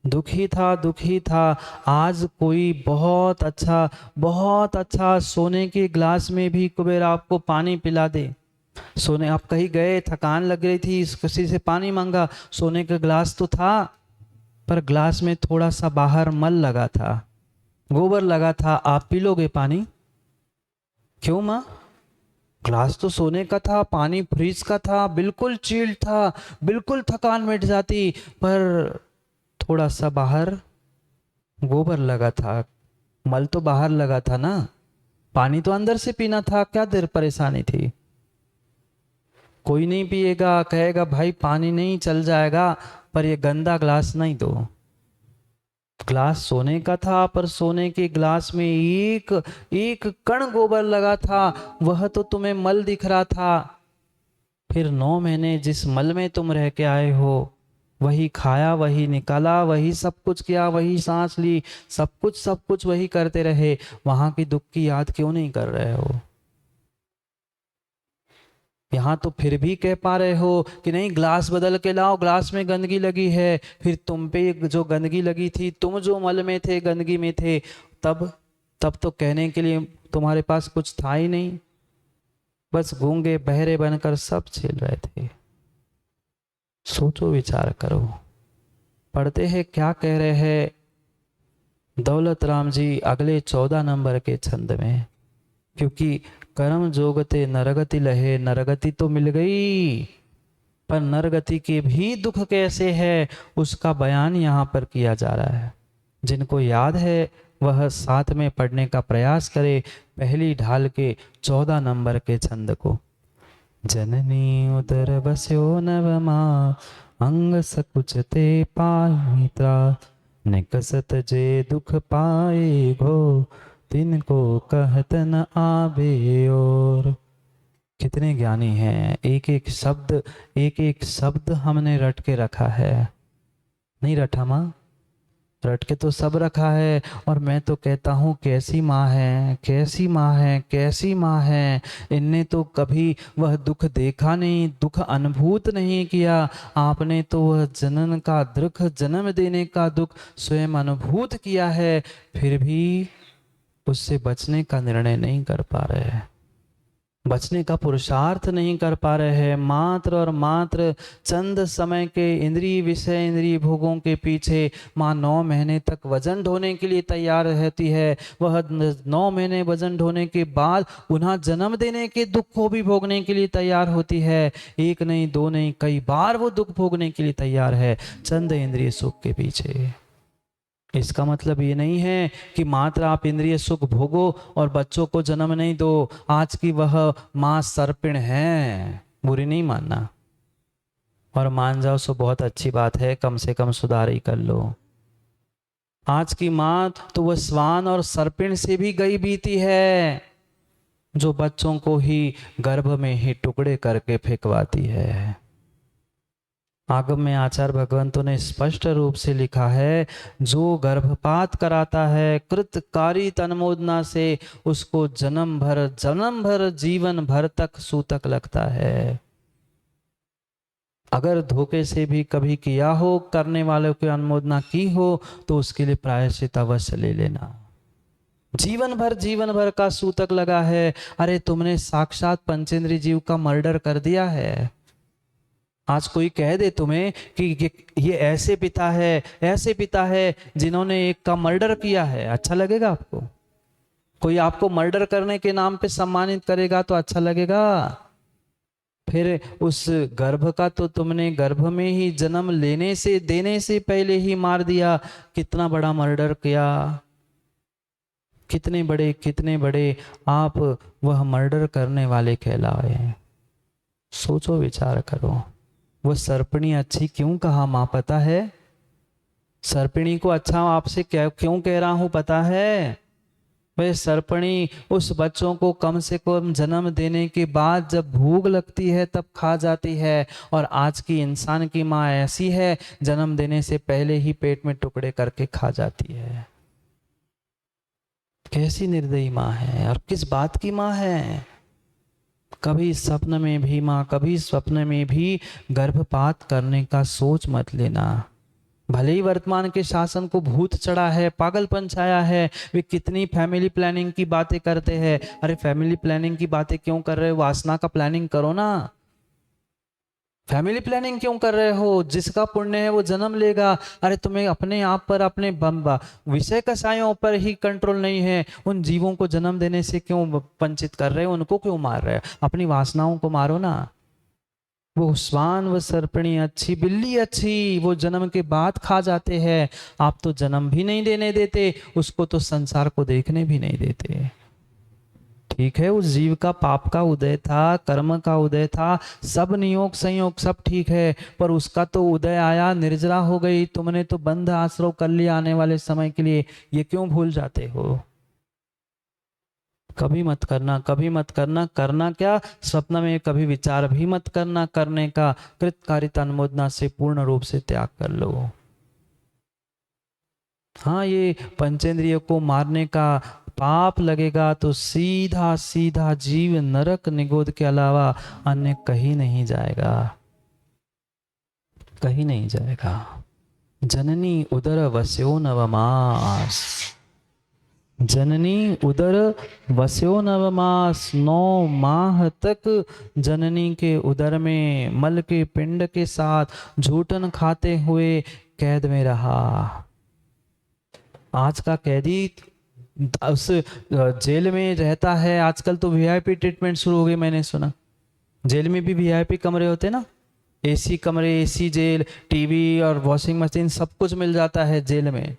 दुखी था, दुखी था। आज कोई बहुत अच्छा, बहुत अच्छा सोने के ग्लास में भी कुबेर आपको पानी पिला दे। सोने, आप कहीं गए, थकान लग रही थी, किसी से पानी मांगा, सोने का ग्लास तो था, पर ग्लास में थोड़ा सा बाहर मल लगा था, गोबर लगा था। आप पी लोगे पानी? क्यों माँ? ग्लास तो सोने का था, पानी फ्रिज का था, बिल्कुल चिल्ड था, बिल्कुल थकान मिट जाती, पर थोड़ा सा बाहर गोबर लगा था, मल तो बाहर लगा था ना, पानी तो अंदर से पीना था। क्या देर परेशानी थी? कोई नहीं पिएगा, कहेगा भाई पानी नहीं, चल जाएगा, पर ये गंदा ग्लास नहीं दो। ग्लास सोने का था, पर सोने के ग्लास में एक एक कण गोबर लगा था, वह तो तुम्हें मल दिख रहा था। फिर 9 महीने जिस मल में तुम रह के आए हो, वही खाया, वही निकाला, वही सब कुछ किया, वही सांस ली, सब कुछ वही करते रहे। वहां की दुख की याद क्यों नहीं कर रहे हो? यहाँ तो फिर भी कह पा रहे हो कि नहीं, ग्लास बदल के लाओ, ग्लास में गंदगी लगी है। फिर तुम पे जो गंदगी लगी थी, तुम जो मल में थे, गंदगी में थे, तब तब तो कहने के लिए तुम्हारे पास कुछ था ही नहीं। बस गूंगे बहरे बनकर सब झेल रहे थे। सोचो, विचार करो। पढ़ते हैं क्या कह रहे हैं दौलत राम जी अगले 14 नंबर के छंद में। क्योंकि कर्म जोगते नरगति लहे, नरगति तो मिल गई, पर नरगति के भी दुख कैसे है उसका बयान यहाँ पर किया जा रहा है। जिनको याद है वह साथ में पढ़ने का प्रयास करे पहली ढाल के 14 नंबर के छंद को। जननी उदर बस्यो नवमा, अंग सकुचते पामित्रा, निकसत जे दुख पाए घो, तिनको कहत न आवे और। कितने ज्ञानी हैं, एक एक शब्द हमने रट के रखा है। नहीं रटा माँ? रट के तो सब रखा है। और मैं तो कहता हूँ कैसी माँ है, कैसी माँ है, कैसी माँ है। इनने तो कभी वह दुख देखा नहीं, दुख अनुभूत नहीं किया। आपने तो वह जनन का दुख, जन्म देने का दुख स्वयं अनुभूत किया है, फिर भी उससे बचने का निर्णय नहीं कर पा रहे हैं, बचने का पुरुषार्थ नहीं कर पा रहे हैं। मात्र और मात्र चंद समय के इंद्रिय विषय, इंद्रिय भोगों के पीछे माँ 9 महीने तक वजन ढोने के लिए तैयार रहती है। वह 9 महीने वजन ढोने के बाद उन्हें जन्म देने के दुख को भी भोगने के लिए तैयार होती है। एक नहीं, दो नहीं, कई बार वो दुख भोगने के लिए तैयार है चंद इंद्रिय सुख के पीछे। इसका मतलब ये नहीं है कि मात्र आप इंद्रिय सुख भोगो और बच्चों को जन्म नहीं दो। आज की वह माँ सर्पिण है, बुरी नहीं मानना, और मान जाओ सो बहुत अच्छी बात है, कम से कम सुधार ही कर लो। आज की माँ तो वह स्वान और सर्पिण से भी गई बीती है, जो बच्चों को ही गर्भ में ही टुकड़े करके फेंकवाती है। आगम में आचार्य भगवंतों ने स्पष्ट रूप से लिखा है, जो गर्भपात कराता है कृतकारी तन्मोदना से, उसको जन्म भर जीवन भर तक सूतक लगता है। अगर धोखे से भी कभी किया हो, करने वालों की अनुमोदना की हो, तो उसके लिए प्रायश्चित अवश्य ले लेना। जीवन भर का सूतक लगा है। अरे तुमने साक्षात पंचेंद्रिय जीव का मर्डर कर दिया है। आज कोई कह दे तुम्हें कि ये ऐसे पिता है जिन्होंने एक का मर्डर किया है, अच्छा लगेगा आपको? कोई आपको मर्डर करने के नाम पे सम्मानित करेगा तो अच्छा लगेगा? फिर उस गर्भ का तो तुमने गर्भ में ही जन्म देने से पहले ही मार दिया। कितना बड़ा मर्डर किया, कितने बड़े आप वह मर्डर करने वाले कहलाए हैं। सोचो, विचार करो। वो सर्पिणी अच्छी क्यों कहा मां, पता है? सर्पिणी को अच्छा आपसे क्यों कह रहा हूं, पता है? वह सर्पिणी उस बच्चों को कम से कम जन्म देने के बाद जब भूख लगती है तब खा जाती है, और आज की इंसान की माँ ऐसी है, जन्म देने से पहले ही पेट में टुकड़े करके खा जाती है। कैसी निर्दयी माँ है, और किस बात की माँ है? कभी स्वप्न में भी माँ, कभी स्वप्न में भी गर्भपात करने का सोच मत लेना। भले ही वर्तमान के शासन को भूत चढ़ा है, पागलपन छाया है, वे कितनी फैमिली प्लानिंग की बातें करते हैं। अरे फैमिली प्लानिंग की बातें क्यों कर रहे हो? वासना का प्लानिंग करो ना। फैमिली प्लानिंग क्यों कर रहे हो? जिसका पुण्य है वो जन्म लेगा। अरे तुम्हें अपने आप पर, अपने विषय कसायों पर ही कंट्रोल नहीं है, उन जीवों को जन्म देने से क्यों वंचित कर रहे हो? उनको क्यों मार रहे हो? अपनी वासनाओं को मारो ना। वो स्वान व सर्पिणी अच्छी, बिल्ली अच्छी, वो जन्म के बाद खा जाते हैं। आप तो जन्म भी नहीं देने देते, उसको तो संसार को देखने भी नहीं देते। ठीक है, उस जीव का पाप का उदय था, कर्म का उदय था, सब नियोग संयोग सब ठीक है, पर उसका तो उदय आया, निर्जरा हो गई। तुमने तो बंध आश्रय कर लिया आने वाले समय के लिए। ये क्यों भूल जाते हो? कभी मत करना, कभी मत करना। करना क्या, स्वप्न में कभी विचार भी मत करना करने का। कृतकारिता अनुमोदना से पूर्ण रूप से त्याग कर लो। हाँ, ये पंचेंद्रिय को मारने का पाप लगेगा तो सीधा सीधा जीव नरक निगोद के अलावा अन्य कहीं नहीं जाएगा, कहीं नहीं जाएगा। जननी उदर वस्यो नवमास, जननी उदर वस्यो नवमास, 9 माह तक जननी के उदर में मल के पिंड के साथ झूठन खाते हुए कैद में रहा। आज का कैदी उस जेल में रहता है। आजकल तो वीआईपी ट्रीटमेंट शुरू हो गई, मैंने सुना। जेल में भी वीआईपी कमरे होते ना, एसी कमरे, एसी जेल, टीवी और वॉशिंग मशीन सब कुछ मिल जाता है जेल में।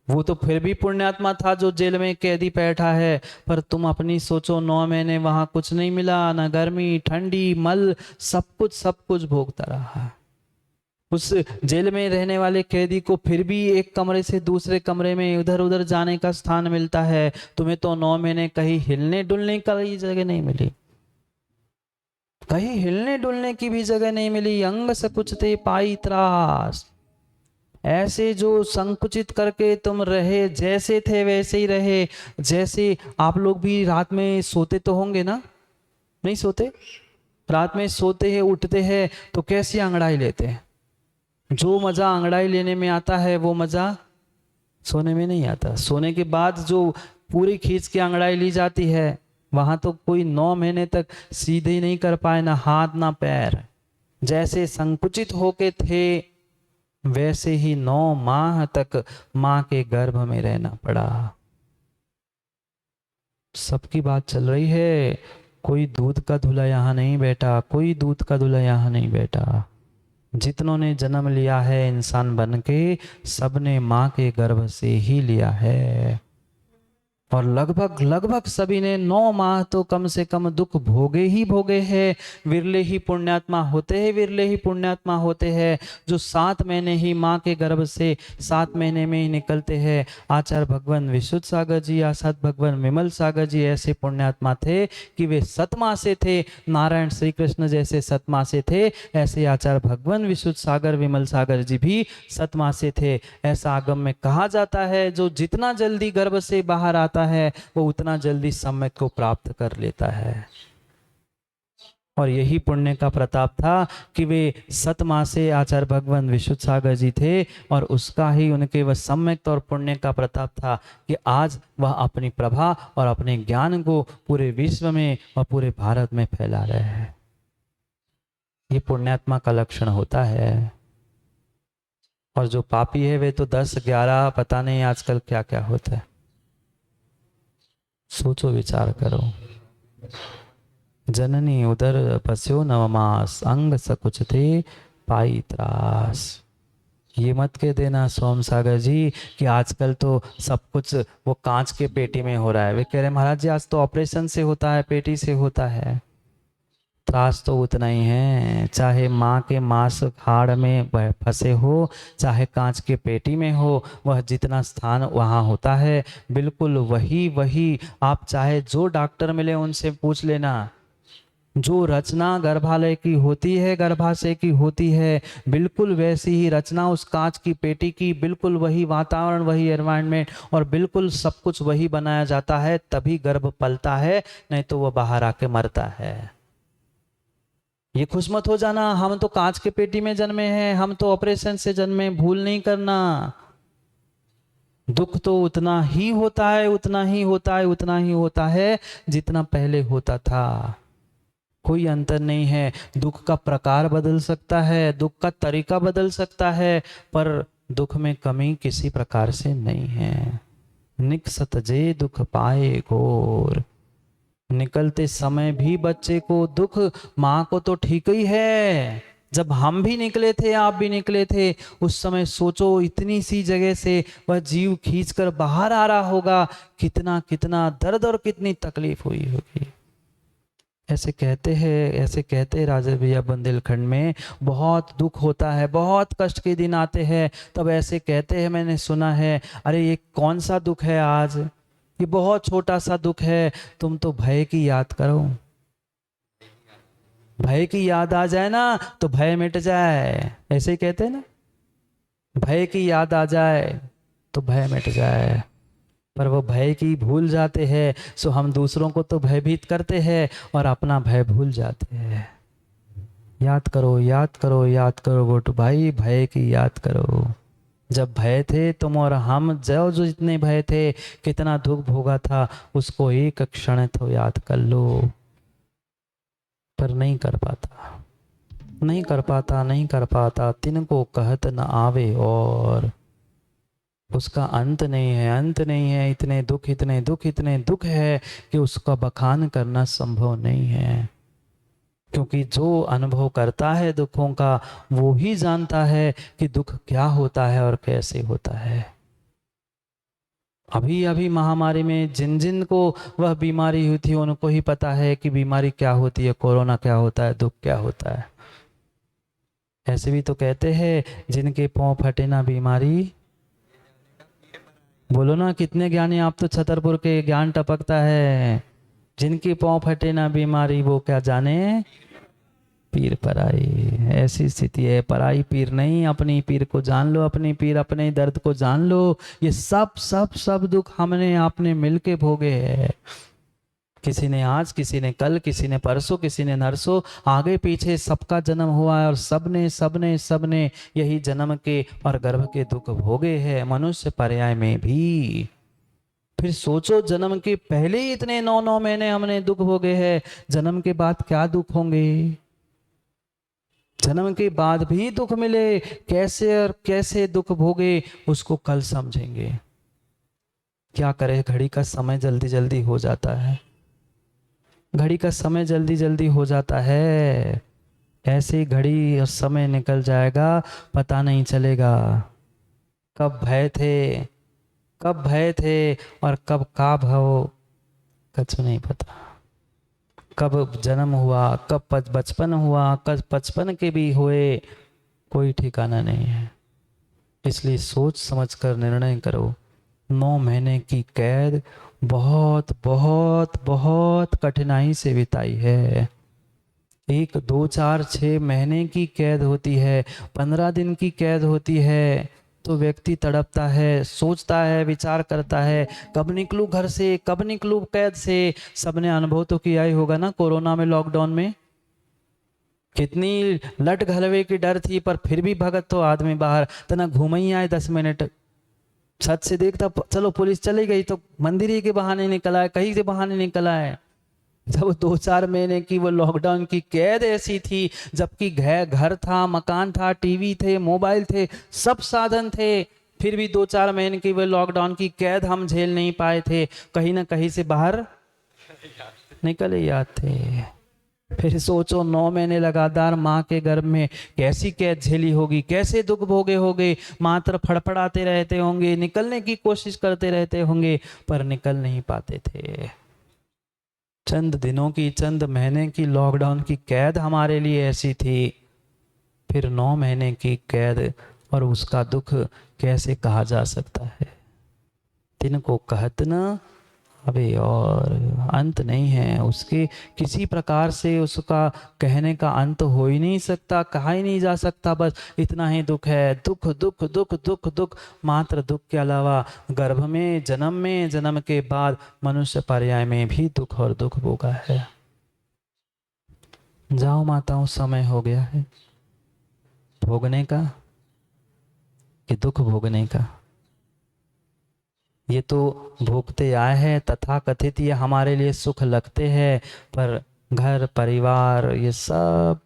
वो तो फिर भी पुण्यात्मा था जो जेल में कैदी बैठा है, पर तुम अपनी सोचो, 9 महीने वहां कुछ नहीं मिला, ना गर्मी ठंडी मल, सब कुछ भोगता रहा। उस जेल में रहने वाले कैदी को फिर भी एक कमरे से दूसरे कमरे में इधर उधर जाने का स्थान मिलता है। तुम्हें तो 9 महीने कहीं हिलने डुलने का ही जगह नहीं मिली, कहीं हिलने डुलने की भी जगह नहीं मिली। अंग सकुचते पाई त्रास, ऐसे जो संकुचित करके तुम रहे, जैसे थे वैसे ही रहे। जैसे आप लोग भी रात में सोते तो होंगे ना? नहीं सोते? रात में सोते हैं, उठते हैं तो कैसी अंगड़ाई लेते हैं? जो मजा अंगड़ाई लेने में आता है वो मजा सोने में नहीं आता। सोने के बाद जो पूरी खींच के अंगड़ाई ली जाती है, वहां तो कोई 9 महीने तक सीधे नहीं कर पाए, ना हाथ ना पैर। जैसे संकुचित होके थे वैसे ही 9 माह तक मां के गर्भ में रहना पड़ा। सबकी बात चल रही है, कोई दूध का धुला यहां नहीं बैठा, कोई दूध का धुला यहां नहीं बैठा। जितनों ने जन्म लिया है इंसान बन के, सबने माँ के गर्भ से ही लिया है। और लगभग लगभग सभी ने 9 माह तो कम से कम दुख भोगे ही भोगे हैं। विरले ही पुण्यात्मा होते हैं, विरले ही पुण्यात्मा होते हैं जो 7 महीने ही माँ के गर्भ से 7 महीने में ही निकलते हैं। आचार्य भगवान विशुद्ध सागर जी, आचार्य भगवान विमल सागर जी ऐसे पुण्यात्मा थे कि वे सतमा से थे। नारायण श्री कृष्ण जैसे सतमा से थे, ऐसे आचार्य भगवान विशुद्ध सागर विमल सागर जी भी सतमा से थे। ऐसा आगम में कहा जाता है, जो जितना जल्दी गर्भ से बाहर आता है वो उतना जल्दी सम्यक को प्राप्त कर लेता है। और यही पुण्य का प्रताप था कि वे सतमा से आचार्य भगवान विशुद्ध सागर जी थे, और उसका ही उनके वह सम्यक और पुण्य का प्रताप था कि आज वह अपनी प्रभा और अपने ज्ञान को पूरे विश्व में और पूरे भारत में फैला रहे हैं। ये पुण्यात्मा का लक्षण होता है। और जो पापी है वे तो 10-11 पता नहीं आजकल क्या क्या होता है। सोचो, विचार करो। जननी उदर पस्यो नवमास, अंग सकुच थे पाई त्रास। ये मत कह देना सोम सागर जी कि आजकल तो सब कुछ वो कांच के पेटी में हो रहा है। वे कह रहे महाराज जी आज तो ऑपरेशन से होता है, पेटी से होता है। त्रास तो उतना ही है, चाहे माँ के मांस हाड़ में फंसे हो, चाहे कांच के पेटी में हो, वह जितना स्थान वहाँ होता है बिल्कुल वही वही। आप चाहे जो डॉक्टर मिले उनसे पूछ लेना, जो रचना गर्भालय की होती है, गर्भाशय की होती है, बिल्कुल वैसी ही रचना उस कांच की पेटी की, बिल्कुल वही वातावरण, वही एनवायरनमेंट, और बिल्कुल सब कुछ वही बनाया जाता है, तभी गर्भ पलता है, नहीं तो वह बाहर आके मरता है। ये खुश मत हो जाना हम तो कांच के पेटी में जन्मे हैं, हम तो ऑपरेशन से जन्मे। भूल नहीं करना, दुख तो उतना ही होता है, उतना ही होता है, उतना ही होता है जितना पहले होता था। कोई अंतर नहीं है। दुख का प्रकार बदल सकता है, दुख का तरीका बदल सकता है, पर दुख में कमी किसी प्रकार से नहीं है। निकसत जे दुख पाए घोर। निकलते समय भी बच्चे को दुख, माँ को तो ठीक ही है। जब हम भी निकले थे, आप भी निकले थे, उस समय सोचो इतनी सी जगह से वह जीव खींचकर बाहर आ रहा होगा, कितना कितना दर्द और कितनी तकलीफ हुई होगी। ऐसे कहते हैं, ऐसे कहते हैं राजा भैया बुंदेलखंड में बहुत दुख होता है, बहुत कष्ट के दिन आते हैं, तब ऐसे कहते हैं, मैंने सुना है, अरे ये कौन सा दुख है आज, ये बहुत छोटा सा दुख है, तुम तो भय की याद करो। भय की याद आ जाए ना तो भय मिट जाए, ऐसे ही कहते हैं ना, भय की याद आ जाए तो भय मिट जाए। पर वो भय की भूल जाते हैं, सो हम दूसरों को तो भयभीत करते हैं और अपना भय भूल जाते हैं। याद करो, याद करो, याद करो गोटू भाई, भय की याद करो। जब भय थे तुम और हम, जो जो जितने भय थे, कितना दुख भोगा था, उसको एक क्षण तो याद कर लो। पर नहीं कर पाता, नहीं कर पाता, नहीं कर पाता। तिनको कहत न आवे और उसका अंत नहीं है, अंत नहीं है। इतने दुख, इतने दुख, इतने दुख है कि उसका बखान करना संभव नहीं है। क्योंकि जो अनुभव करता है दुखों का, वो ही जानता है कि दुख क्या होता है और कैसे होता है। अभी अभी महामारी में जिन जिन को वह बीमारी हुई थी, उनको ही पता है कि बीमारी क्या होती है, कोरोना क्या होता है, दुख क्या होता है। ऐसे भी तो कहते हैं, जिनके पांव फटे ना बीमारी। बोलो ना, कितने ज्ञानी आप तो छतरपुर के, ज्ञान टपकता है। जिनके पांव फटे ना बीमारी, वो क्या जाने पीर पराई। ऐसी स्थिति है, पराई पीर नहीं, अपनी पीर को जान लो, अपनी पीर, अपने दर्द को जान लो। ये सब सब सब दुख हमने आपने मिलके भोगे हैं। किसी ने आज, किसी ने कल, किसी ने परसों, किसी ने नरसों, आगे पीछे सबका जन्म हुआ है, और सबने सबने सबने यही जन्म के और गर्भ के दुख भोगे हैं, मनुष्य पर्याय में भी। फिर सोचो, जन्म के पहले ही इतने 9-9 महीने हमने दुख भोगे हैं, जन्म के बाद क्या दुख होंगे। जन्म के बाद भी दुख मिले, कैसे और कैसे दुख भोगे, उसको कल समझेंगे। क्या करे, घड़ी का समय जल्दी जल्दी हो जाता है, घड़ी का समय जल्दी जल्दी हो जाता है।
ऐसी घड़ी और समय निकल जाएगा, पता नहीं चलेगा कब भय थे, कब भय थे और कब का भव, कुछ नहीं पता। कब जन्म हुआ, कब बचपन हुआ, कब बचपन के भी हुए, कोई ठिकाना नहीं है। इसलिए सोच समझकर निर्णय करो। 9 महीने की कैद बहुत बहुत बहुत कठिनाई से बिताई है। 1 2 4 6 महीने की कैद होती है, 15 दिन की कैद होती है, तो व्यक्ति तड़पता है, सोचता है, विचार करता है, कब निकलूं घर से, कब निकलूं कैद से। सबने अनुभव तो किया ही होगा ना, कोरोना में, लॉकडाउन में कितनी लट घलवे की डर थी, पर फिर भी भगत तो आदमी बाहर तना घूम ही आए 10 मिनट। छत से देखता चलो पुलिस चली गई तो मंदिर ही के बहाने निकल आए, कहीं से बहाने निकल आए। जब 2 4 महीने की वो लॉकडाउन की कैद ऐसी थी, जबकि घर था, मकान था, टीवी थे, मोबाइल थे, सब साधन थे, फिर भी 2 4 महीने की वो लॉकडाउन की कैद हम झेल नहीं पाए थे, कहीं ना कहीं से बाहर निकल ही आते। फिर सोचो 9 महीने लगातार माँ के गर्भ में कैसी कैद झेली होगी, कैसे दुख भोगे होंगे, मात्र फड़फड़ाते रहते होंगे, निकलने की कोशिश करते रहते होंगे, पर निकल नहीं पाते थे। चंद दिनों की, चंद महीने की लॉकडाउन की कैद हमारे लिए ऐसी थी, फिर 9 महीने की कैद, और उसका दुख कैसे कहा जा सकता है। तिनको कहत न अबे, और अंत नहीं है उसके, किसी प्रकार से उसका कहने का अंत हो ही नहीं सकता, कहा ही नहीं जा सकता। बस इतना ही दुख है, दुख दुख दुख दुख दुख, मात्र दुख के अलावा गर्भ में, जन्म के बाद मनुष्य पर्याय में भी दुख और दुख भोगा है। जाओ माताओं, समय हो गया है भोगने का कि दुख भोगने का। ये तो भोगते आए हैं, तथा कथित ये हमारे लिए सुख लगते हैं, पर घर परिवार ये सब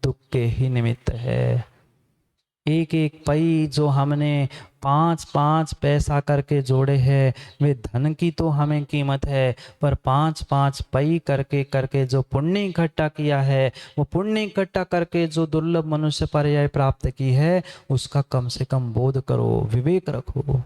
दुख के ही निमित्त है। एक एक पई जो हमने 5 पैसा करके जोड़े हैं, वे धन की तो हमें कीमत है, पर 5 पई करके करके जो पुण्य इकट्ठा किया है, वो पुण्य इकट्ठा करके जो दुर्लभ मनुष्य पर्याय प्राप्त की है, उसका कम से कम बोध करो, विवेक रखो।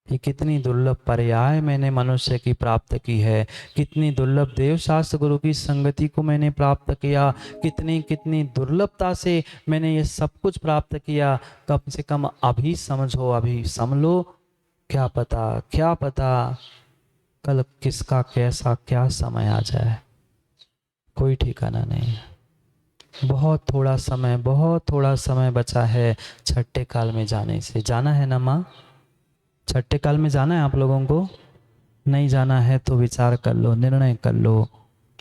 ये कितनी दुर्लभ पर्याय मैंने मनुष्य की प्राप्त की है, कितनी दुर्लभ देव शास्त्र गुरु की संगति को मैंने प्राप्त किया, कितनी कितनी दुर्लभता से मैंने ये सब कुछ प्राप्त किया। कम से कम अभी समझो, अभी समझो। क्या पता कल किसका कैसा क्या समय आ जाए, कोई ठिकाना नहीं। बहुत थोड़ा समय बचा है छठे काल में जाने से। जाना है ना माँ? छठे काल में जाना है आप लोगों को? नहीं जाना है तो विचार कर लो, निर्णय कर लो।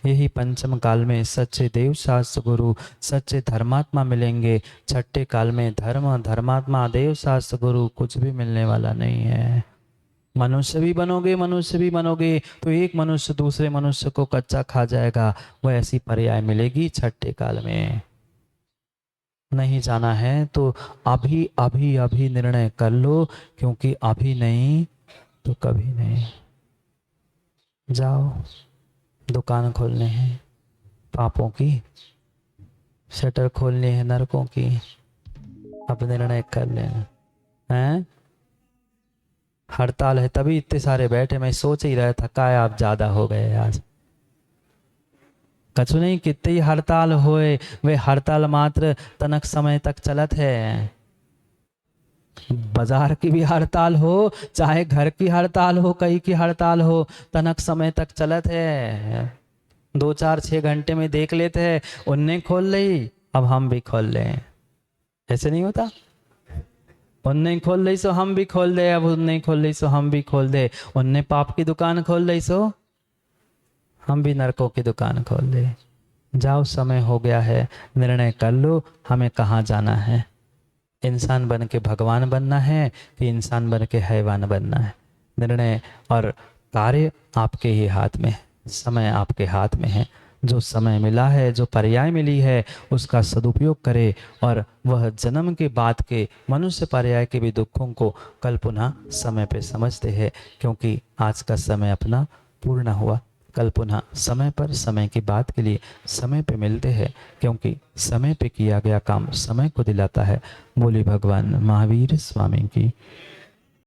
यही पंचम काल में सच्चे देव शास्त्र गुरु, सच्चे धर्मात्मा मिलेंगे। छठे काल में धर्मात्मा, देव शास्त्र गुरु कुछ भी मिलने वाला नहीं है। मनुष्य भी बनोगे तो एक मनुष्य दूसरे मनुष्य को कच्चा खा जाएगा, वह ऐसी पर्याय मिलेगी छठे काल में। नहीं जाना है तो अभी अभी अभी निर्णय कर लो, क्योंकि अभी नहीं तो कभी नहीं। जाओ, दुकान खोलने हैं पापों की, शटर खोलने हैं नरकों की, अब निर्णय कर लेना है। हड़ताल है तभी इतने सारे बैठे, मैं सोच ही रहा था काय आप ज्यादा हो गए आज। कछु नहीं, कितनी हड़ताल होए, वे हड़ताल मात्र तनक समय तक चलत है। बाजार की भी हड़ताल हो, चाहे घर की हड़ताल हो, कहीं की हड़ताल हो, तनक समय तक चलत है। 2 4 6 घंटे में देख लेते हैं, उनने खोल ली अब हम भी खोल लें। ऐसे नहीं होता? उनने खोल ली सो हम भी खोल दे, अब उनने खोल ली सो हम भी खोल दे। उनने पाप की दुकान खोल ली सो हम भी नरकों की दुकान खोल दे। जाओ, समय हो गया है, निर्णय कर लो हमें कहाँ जाना है। इंसान बन के भगवान बनना है कि इंसान बन के हैवान बनना है? निर्णय और कार्य आपके ही हाथ में, समय आपके हाथ में है। जो समय मिला है, जो पर्याय मिली है, उसका सदुपयोग करे, और वह जन्म के बाद के मनुष्य पर्याय के भी दुखों को कल पुनः समय पे समझते हैं, क्योंकि आज का समय अपना पूर्ण हुआ। कल पुनः समय पर समय की बात के लिए समय पे मिलते हैं, क्योंकि समय पे किया गया काम समय को दिलाता है। बोली भगवान महावीर स्वामी की